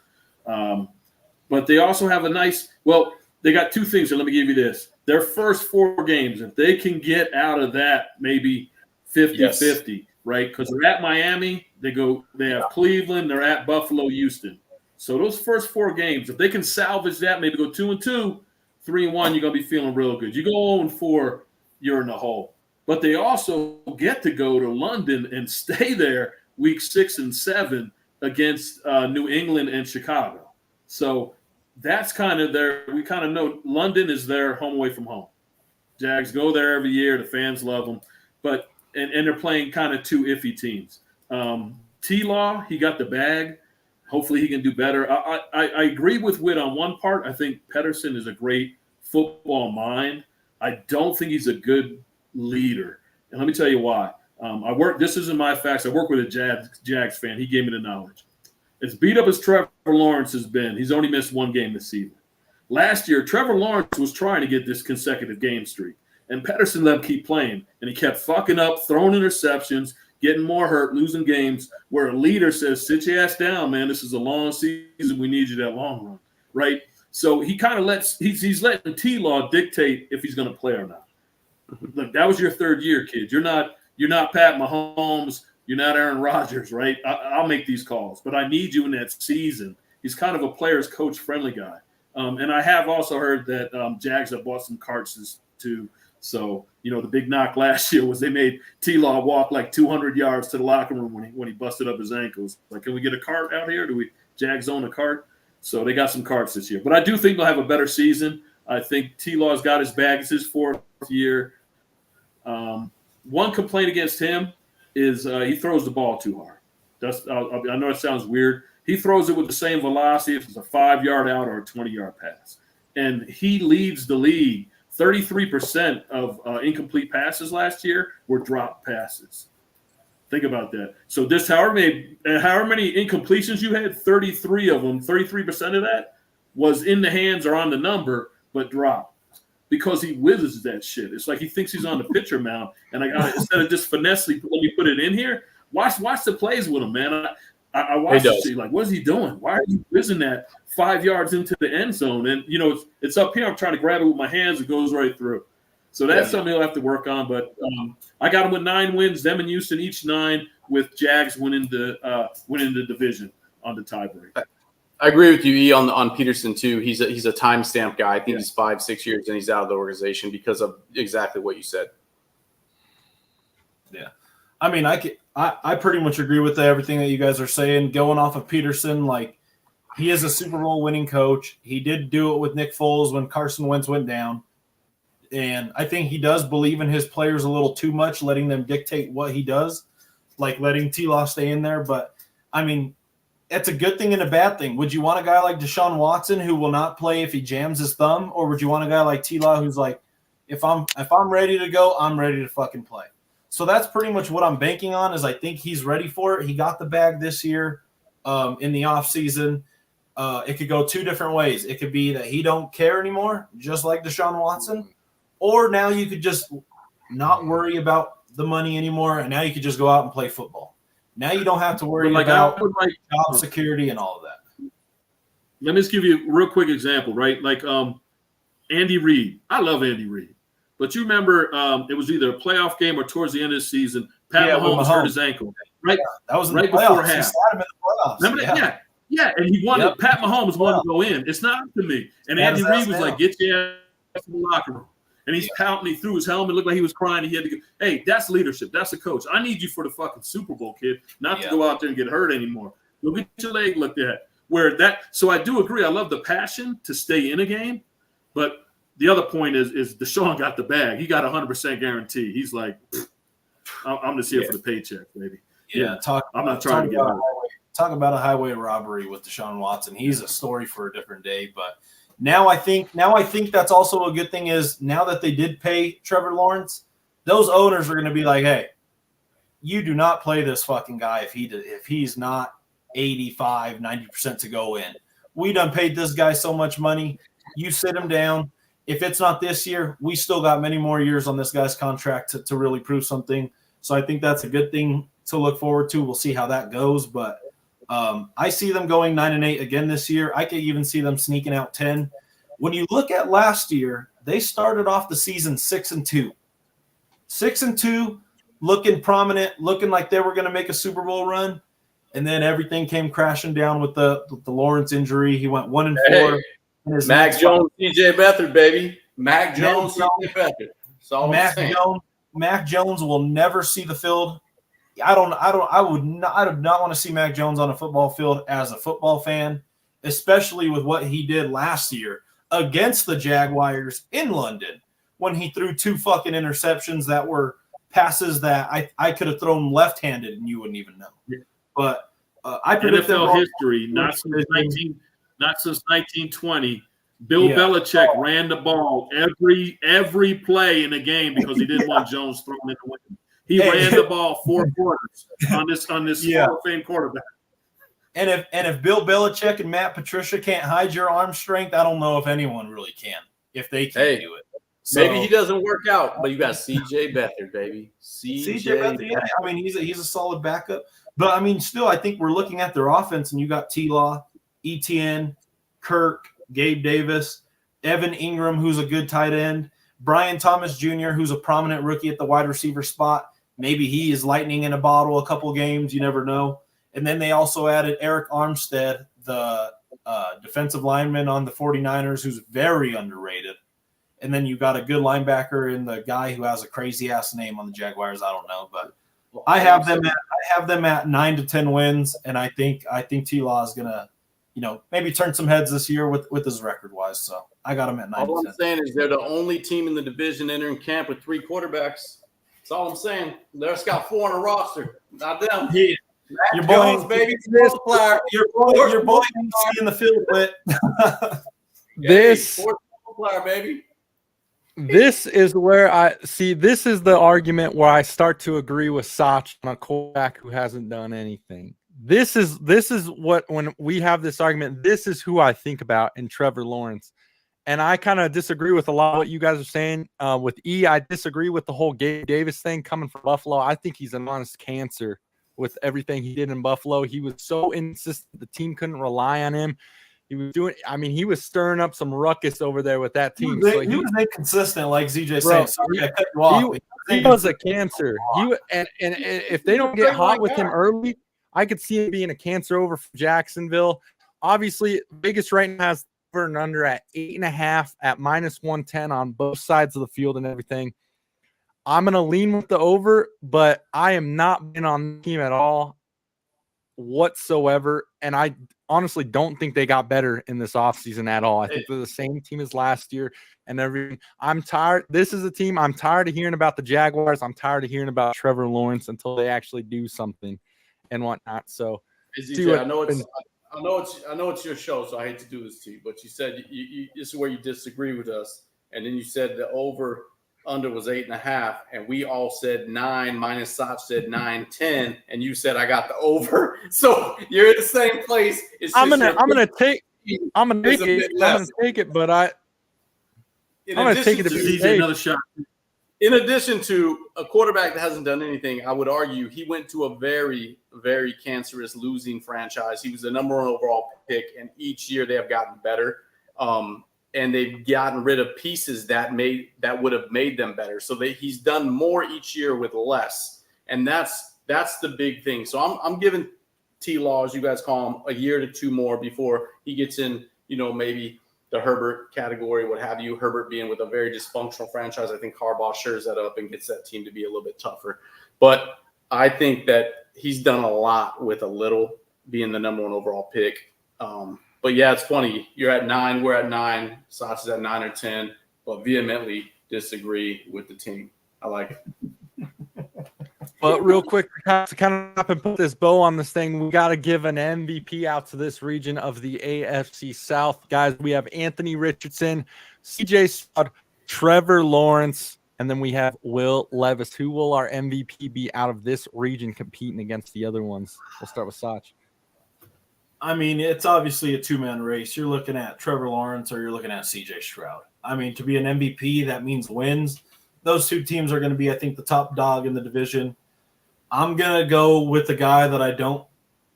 But they also have they got 2 things here. Let me give you this. their first 4 games, if they can get out of that maybe 50-50, right? Because they're at Miami, they have Cleveland, they're at Buffalo, Houston. So those first 4 games, if they can salvage that, maybe go 2-2, 3-1, you're gonna be feeling real good. You go 0-4, you're in the hole. But they also get to go to London and stay there week 6 and 7 against New England and Chicago. So that's kind of we kind of know London is their home away from home. Jags go there every year. The fans love them. But and they're playing kind of 2 iffy teams. T-Law, he got the bag. Hopefully he can do better. I agree with Witt on one part. I think Pedersen is a great football mind. I don't think he's a good leader. And let me tell you why. This isn't my facts. I work with a Jags fan. He gave me the knowledge. As beat up as Trevor Lawrence has been, he's only missed 1 game this season. Last year, Trevor Lawrence was trying to get this consecutive game streak, and Pedersen let him keep playing, and he kept fucking up, throwing interceptions, getting more hurt, losing games, where a leader says, sit your ass down, man. This is a long season. We need you that long run, right? So he kind of he's letting T-Law dictate if he's going to play or not. Look, that was your 3rd year, kid. You're not Pat Mahomes. You're not Aaron Rodgers, right? I'll make these calls, but I need you in that season. He's kind of a player's coach friendly guy. And I have also heard that Jags have bought some carts too. So, the big knock last year was they made T-Law walk like 200 yards to the locker room when he busted up his ankles. Like, can we get a cart out here? Jags own a cart? So they got some carts this year. But I do think they'll have a better season. I think T-Law's got his bag. It's his 4th year. One complaint against him is he throws the ball too hard. I know it sounds weird. He throws it with the same velocity if it's a 5-yard out or a 20-yard pass. And he leads the league. 33% of incomplete passes last year were drop passes. Think about that. So however many incompletions you had, 33 of them, 33% of that was in the hands or on the number, but dropped. Because he whizzes that shit. It's like he thinks he's on the pitcher mound. And instead of just finessely let me put it in here, watch the plays with him, man. I watched the shit. Like, what is he doing? Why are you whizzing that 5 yards into the end zone? And, it's up here. I'm trying to grab it with my hands. It goes right through. So that's something he'll have to work on. But I got him with 9 wins, them and Houston each 9, with Jags winning the division on the tiebreak. I agree with you, E, on Peterson too. He's a timestamp guy. I think he's 5-6 years and he's out of the organization because of exactly what you said. Yeah, I mean, I pretty much agree with everything that you guys are saying. Going off of Peterson, like, he is a Super Bowl winning coach. He did do it with Nick Foles when Carson Wentz went down, and I think he does believe in his players a little too much, letting them dictate what he does, like letting T-Law stay in there. But I mean, it's a good thing and a bad thing. Would you want a guy like Deshaun Watson who will not play if he jams his thumb, or would you want a guy like T-Law who's like, if I'm ready to go, I'm ready to fucking play? So that's pretty much what I'm banking on. Is I think he's ready for it. He got the bag this year in the offseason. It could go 2 different ways. It could be that he don't care anymore, just like Deshaun Watson, or now you could just not worry about the money anymore, and now you could just go out and play football. Now you don't have to worry about job security and all of that. Let me just give you a real quick example, right? Like Andy Reid. I love Andy Reid. But you remember it was either a playoff game or towards the end of the season, Pat Mahomes hurt his ankle. Right? Yeah, that was right before half. Remember that? Yeah, and he wanted Pat Mahomes wanted to go in. It's not up to me. And Andy Reid was like, get your ass in the locker room. And he's pouting. He threw his helmet. Looked like he was crying. He had to go. Hey, that's leadership. That's a coach. I need you for the fucking Super Bowl, kid, not to go out there and get hurt anymore. Go get your leg looked at. So I do agree. I love the passion to stay in a game. But the other point is Deshaun got the bag. He got 100% guarantee. He's like, I'm just here for the paycheck, baby. Yeah. I'm not trying to get out. Talk about a highway robbery with Deshaun Watson. He's a story for a different day, but Now I think that's also a good thing is now that they did pay Trevor Lawrence, those owners are going to be like, hey, you do not play this fucking guy if he's not 85, 90% to go in. We done paid this guy so much money. You sit him down. If it's not this year, we still got many more years on this guy's contract to really prove something. So I think that's a good thing to look forward to. We'll see how that goes, but I see them going 9-8 again this year. I could even see them sneaking out 10. When you look at last year, they started off the season 6-2. 6-2, looking prominent, looking like they were going to make a Super Bowl run, and then everything came crashing down with the Lawrence injury. He went 1-4. Hey, Mac Jones, CJ Beathard, baby. Mac Jones, CJ Beathard. That's all I'm saying. Mac Jones will never see the field. I would not want to see Mac Jones on a football field as a football fan, especially with what he did last year against the Jaguars in London when he threw 2 fucking interceptions that were passes that I could have thrown left-handed and you wouldn't even know. Yeah. But I predict NFL history, not since 1920. Bill Belichick ran the ball every play in the game because he didn't want Jones thrown in the wind. He ran the ball 4 quarters on this Hall of Fame quarterback. And if Bill Belichick and Matt Patricia can't hide your arm strength, I don't know if anyone really can. If they can't do it, so, maybe he doesn't work out. But you got CJ Beathard, baby. CJ Beathard. Yeah, I mean he's a solid backup. But I mean, still, I think we're looking at their offense, and you got T-Law, Etienne, Kirk, Gabe Davis, Evan Ingram, who's a good tight end, Brian Thomas Jr., who's a prominent rookie at the wide receiver spot. Maybe he is lightning in a bottle a couple games. You never know. And then they also added Eric Armstead, the defensive lineman on the 49ers, who's very underrated. And then you got a good linebacker in the guy who has a crazy-ass name on the Jaguars. I don't know. But I have them at 9 to 10 wins, and I think T-Law is going to, maybe turn some heads this year with his record-wise. So I got him at 9 to 10. All I'm saying is they're the only team in the division entering camp with 3 quarterbacks. That's all I'm saying. They're just got 4 on the roster. Not them. Yeah. Your boy, baby, multiplier. Your boy needs to be in the field with. This multiplier, baby. This is where I see. This is the argument where I start to agree with Sach on a quarterback who hasn't done anything. This is what, when we have this argument, this is who I think about in Trevor Lawrence. And I kind of disagree with a lot of what you guys are saying. With E, I disagree with the whole Gabe Davis thing coming from Buffalo. I think he's an honest cancer with everything he did in Buffalo. He was so insistent the team couldn't rely on him. He was stirring up some ruckus over there with that team. He was inconsistent, like ZJ said. Sorry, I cut you off. He was a cancer. And if they don't get hot with him early, I could see him being a cancer over for Jacksonville. Obviously, Vegas right now has over and under at 8.5 at -110 on both sides of the field and everything. I'm going to lean with the over, but I am not in on the team at all whatsoever. And I honestly don't think they got better in this offseason at all. I think they're the same team as last year and everything. I'm tired. This is a team I'm tired of hearing about the Jaguars. I'm tired of hearing about Trevor Lawrence until they actually do something and whatnot. So I know it's your show, so I hate to do this to you, but you said you this is where you disagree with us. And then you said the over under was 8.5, and we all said 9. Minus Sach said 9-10, and you said I got the over. So you're in the same place. I'm gonna take it, but I'm gonna take it to be another shot. In addition to a quarterback that hasn't done anything, I would argue he went to a very, very cancerous losing franchise. He was the number 1 overall pick, and each year they have gotten better. And they've gotten rid of pieces that would have made them better. So he's done more each year with less, and that's the big thing. So I'm giving T-Law, as you guys call him, a year to 2 more before he gets in. Maybe the Herbert category, what have you. Herbert being with a very dysfunctional franchise, I think Harbaugh shores that up and gets that team to be a little bit tougher. But I think that he's done a lot with a little, being the number 1 overall pick. But yeah, it's funny. You're at 9. We're at 9. Sach is at 9 or 10. But vehemently disagree with the team. I like it. But real quick, to kind of up and put this bow on this thing, we got to give an MVP out to this region of the AFC South. Guys, we have Anthony Richardson, CJ Stroud, Trevor Lawrence, and then we have Will Levis. Who will our MVP be out of this region competing against the other ones? We'll start with Sach. I mean, it's obviously a 2-man race. You're looking at Trevor Lawrence or you're looking at CJ Stroud. I mean, to be an MVP, that means wins. Those 2 teams are going to be, I think, the top dog in the division. I'm going to go with the guy that I don't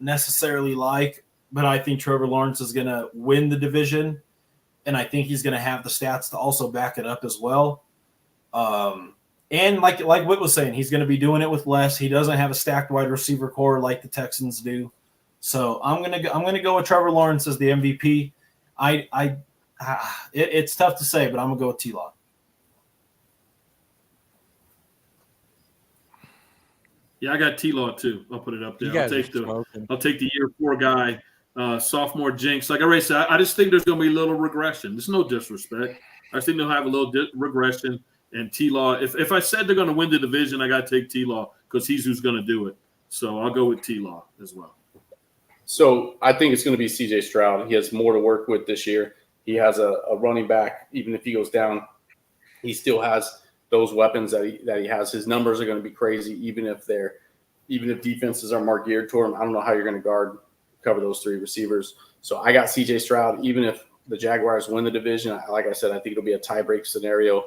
necessarily like, but I think Trevor Lawrence is going to win the division. and I think he's going to have the stats to also back it up as well. And like Whit was saying, he's going to be doing it with less. He doesn't have a stacked wide receiver core like the Texans do. So I'm gonna go with Trevor Lawrence as the MVP. It's tough to say, but I'm gonna go with T-Law. Yeah, I got T-Law too. I'll put it up there. I'll take the year 4 guy, sophomore jinx. Like I already said, I just think there's going to be a little regression. There's no disrespect. I just think they'll have a little regression. And T-Law, if I said they're going to win the division, I got to take T-Law because he's who's going to do it. So I'll go with T-Law as well. So I think it's going to be C.J. Stroud. He has more to work with this year. He has a running back. Even if he goes down, he still has those weapons that he has. His numbers are going to be crazy, even if defenses are more geared toward him. I don't know how you're going to cover those 3 receivers. So I got C.J. Stroud. Even if the Jaguars win the division, like I said, I think it'll be a tiebreak scenario.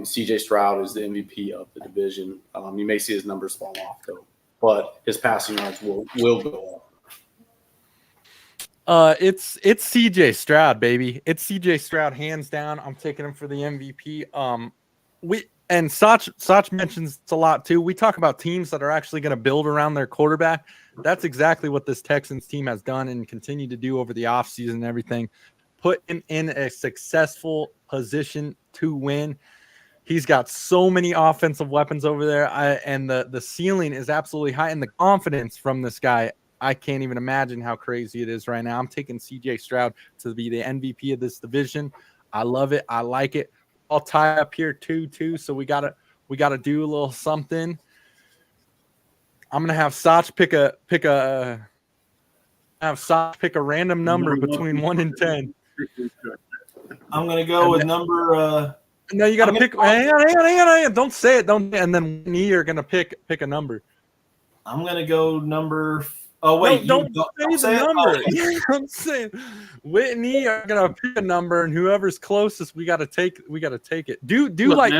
C.J. Stroud is the MVP of the division. You may see his numbers fall off though, but his passing yards will go up. It's CJ Stroud, baby. It's CJ Stroud, hands down. I'm taking him for the MVP. Sach mentions it's a lot too. We talk about teams that are actually going to build around their quarterback. That's exactly what this Texans team has done and continue to do over the offseason and everything. Put him in a successful position to win. He's got so many offensive weapons over there, and the ceiling is absolutely high. And the confidence from this guy, I can't even imagine how crazy it is right now. I'm taking C.J. Stroud to be the MVP of this division. I love it. I like it. I'll tie up here 2-2, so we gotta do a little something. I'm gonna have Sach pick a random number between 1 and 10. I'm gonna go with number. No, you gotta pick. Hang on. Don't say it. Don't. And then me, you're gonna pick a number. I'm gonna go number. Oh wait, no, don't say the number. I'm saying Whitney are gonna pick a number, and whoever's closest, we gotta take it. Do 1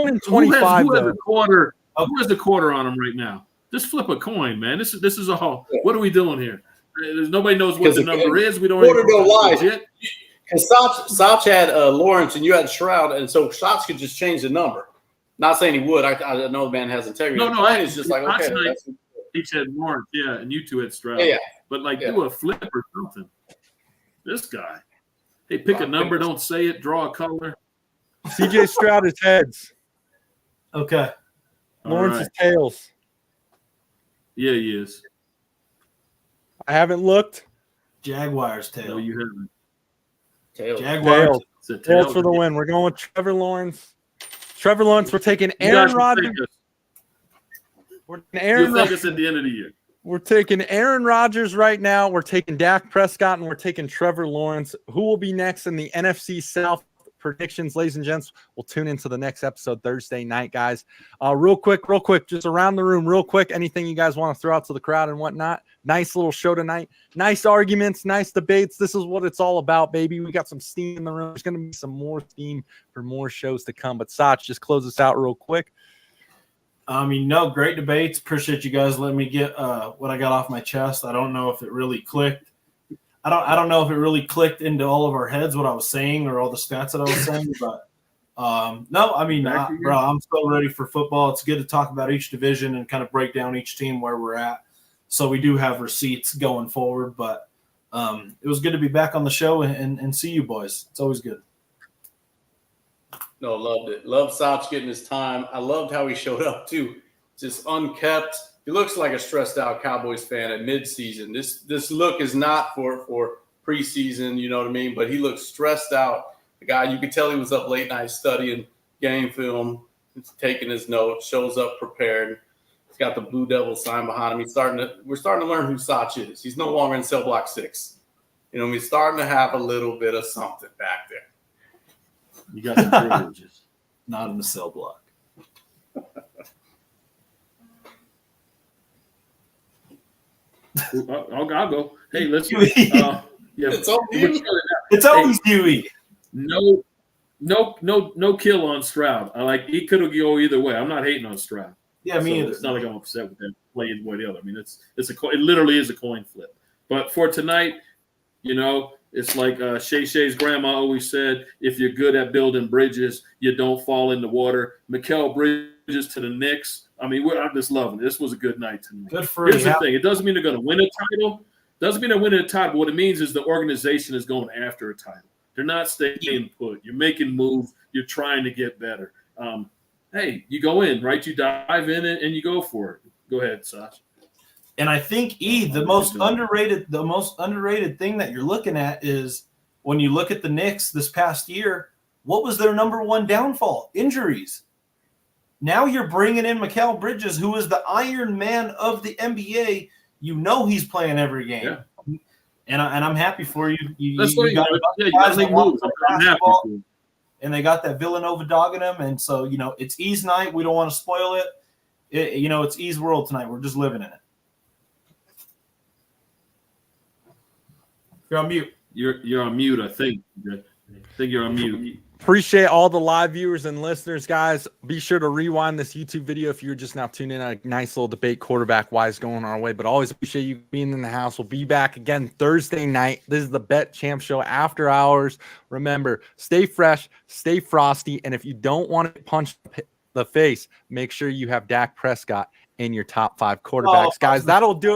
in 25. Who has a quarter? Who has the quarter on him right now? Just flip a coin, man. This is a whole. What are we doing here? Nobody knows what the number is. We don't. Quarter don't lie. Because Sach had Lawrence and you had Stroud, and so Sach could just change the number. Not saying he would. I know the man has integrity. No, it's just like okay. Each had Lawrence, yeah, and you 2 had Stroud. Yeah. But do a flip or something. This guy. Hey, pick a number, don't say it, draw a color. CJ Stroud is heads. Okay. Lawrence is tails. Yeah, he is. I haven't looked. Jaguars tail. No, you haven't. Tails. Jaguars. Tails for the win. We're going with Trevor Lawrence. We're taking Aaron Rodgers. You'll thank us at the end of the year. We're taking Aaron Rodgers right now. We're taking Dak Prescott, and we're taking Trevor Lawrence. Who will be next in the NFC South predictions, ladies and gents? We'll tune into the next episode Thursday night, guys. Real quick, just around the room, real quick. Anything you guys want to throw out to the crowd and whatnot? Nice little show tonight. Nice arguments, nice debates. This is what it's all about, baby. We got some steam in the room. There's going to be some more steam for more shows to come. But Sach, just close us out real quick. Great debates. Appreciate you guys letting me get what I got off my chest. I don't know if it really clicked. I don't know if it really clicked into all of our heads what I was saying or all the stats that I was saying, but bro, I'm so ready for football. It's good to talk about each division and kind of break down each team where we're at. So we do have receipts going forward, but it was good to be back on the show and see you boys. It's always good. No, loved it. Loved Sach getting his time. I loved how he showed up too. Just unkept. He looks like a stressed out Cowboys fan at midseason. This look is not for preseason, you know what I mean? But he looks stressed out. The guy, you could tell he was up late night studying game film, taking his notes, shows up prepared. He's got the Blue Devil sign behind him. We're starting to learn who Sach is. He's no longer in cell block 6. We're starting to have a little bit of something back there. You got some privileges. Not in the cell block. I'll go. Hey, let's. Yeah, it's all you. It's always Huey. No kill on Stroud. He could go either way. I'm not hating on Stroud. Yeah, me either. It's not like I'm upset with them playing one or the other. I mean, it literally is a coin flip. But for tonight, It's like Shay Shay's grandma always said, if you're good at building bridges, you don't fall in the water. Mikal Bridges to the Knicks. I mean, I'm just loving it. This was a good night to me. Good for Here's you. the thing. It doesn't mean they're going to win a title. Doesn't mean they're winning a title. What it means is the organization is going after a title. They're not staying put. You're making moves. You're trying to get better. Hey, you go in, right? You dive in and you go for it. Go ahead, Sasha. And I think the most underrated thing that you're looking at is when you look at the Knicks this past year, what was their number one downfall? Injuries. Now you're bringing in Mikal Bridges, who is the Iron Man of the NBA. You know he's playing every game. Yeah. And I'm happy for you. You got to move. I'm happy for you. And they got that Villanova dog in them. And so, it's E's night. We don't want to spoil it. It's E's world tonight. We're just living in it. You're on mute. You're on mute, I think. I think you're on mute. Appreciate all the live viewers and listeners, guys. Be sure to rewind this YouTube video if you're just now tuning in. A nice little debate quarterback-wise going our way, but always appreciate you being in the house. We'll be back again Thursday night. This is the Bet Champ Show after hours. Remember, stay fresh, stay frosty, and if you don't want to punch the face, make sure you have Dak Prescott in your top 5 quarterbacks. Guys, that'll do it.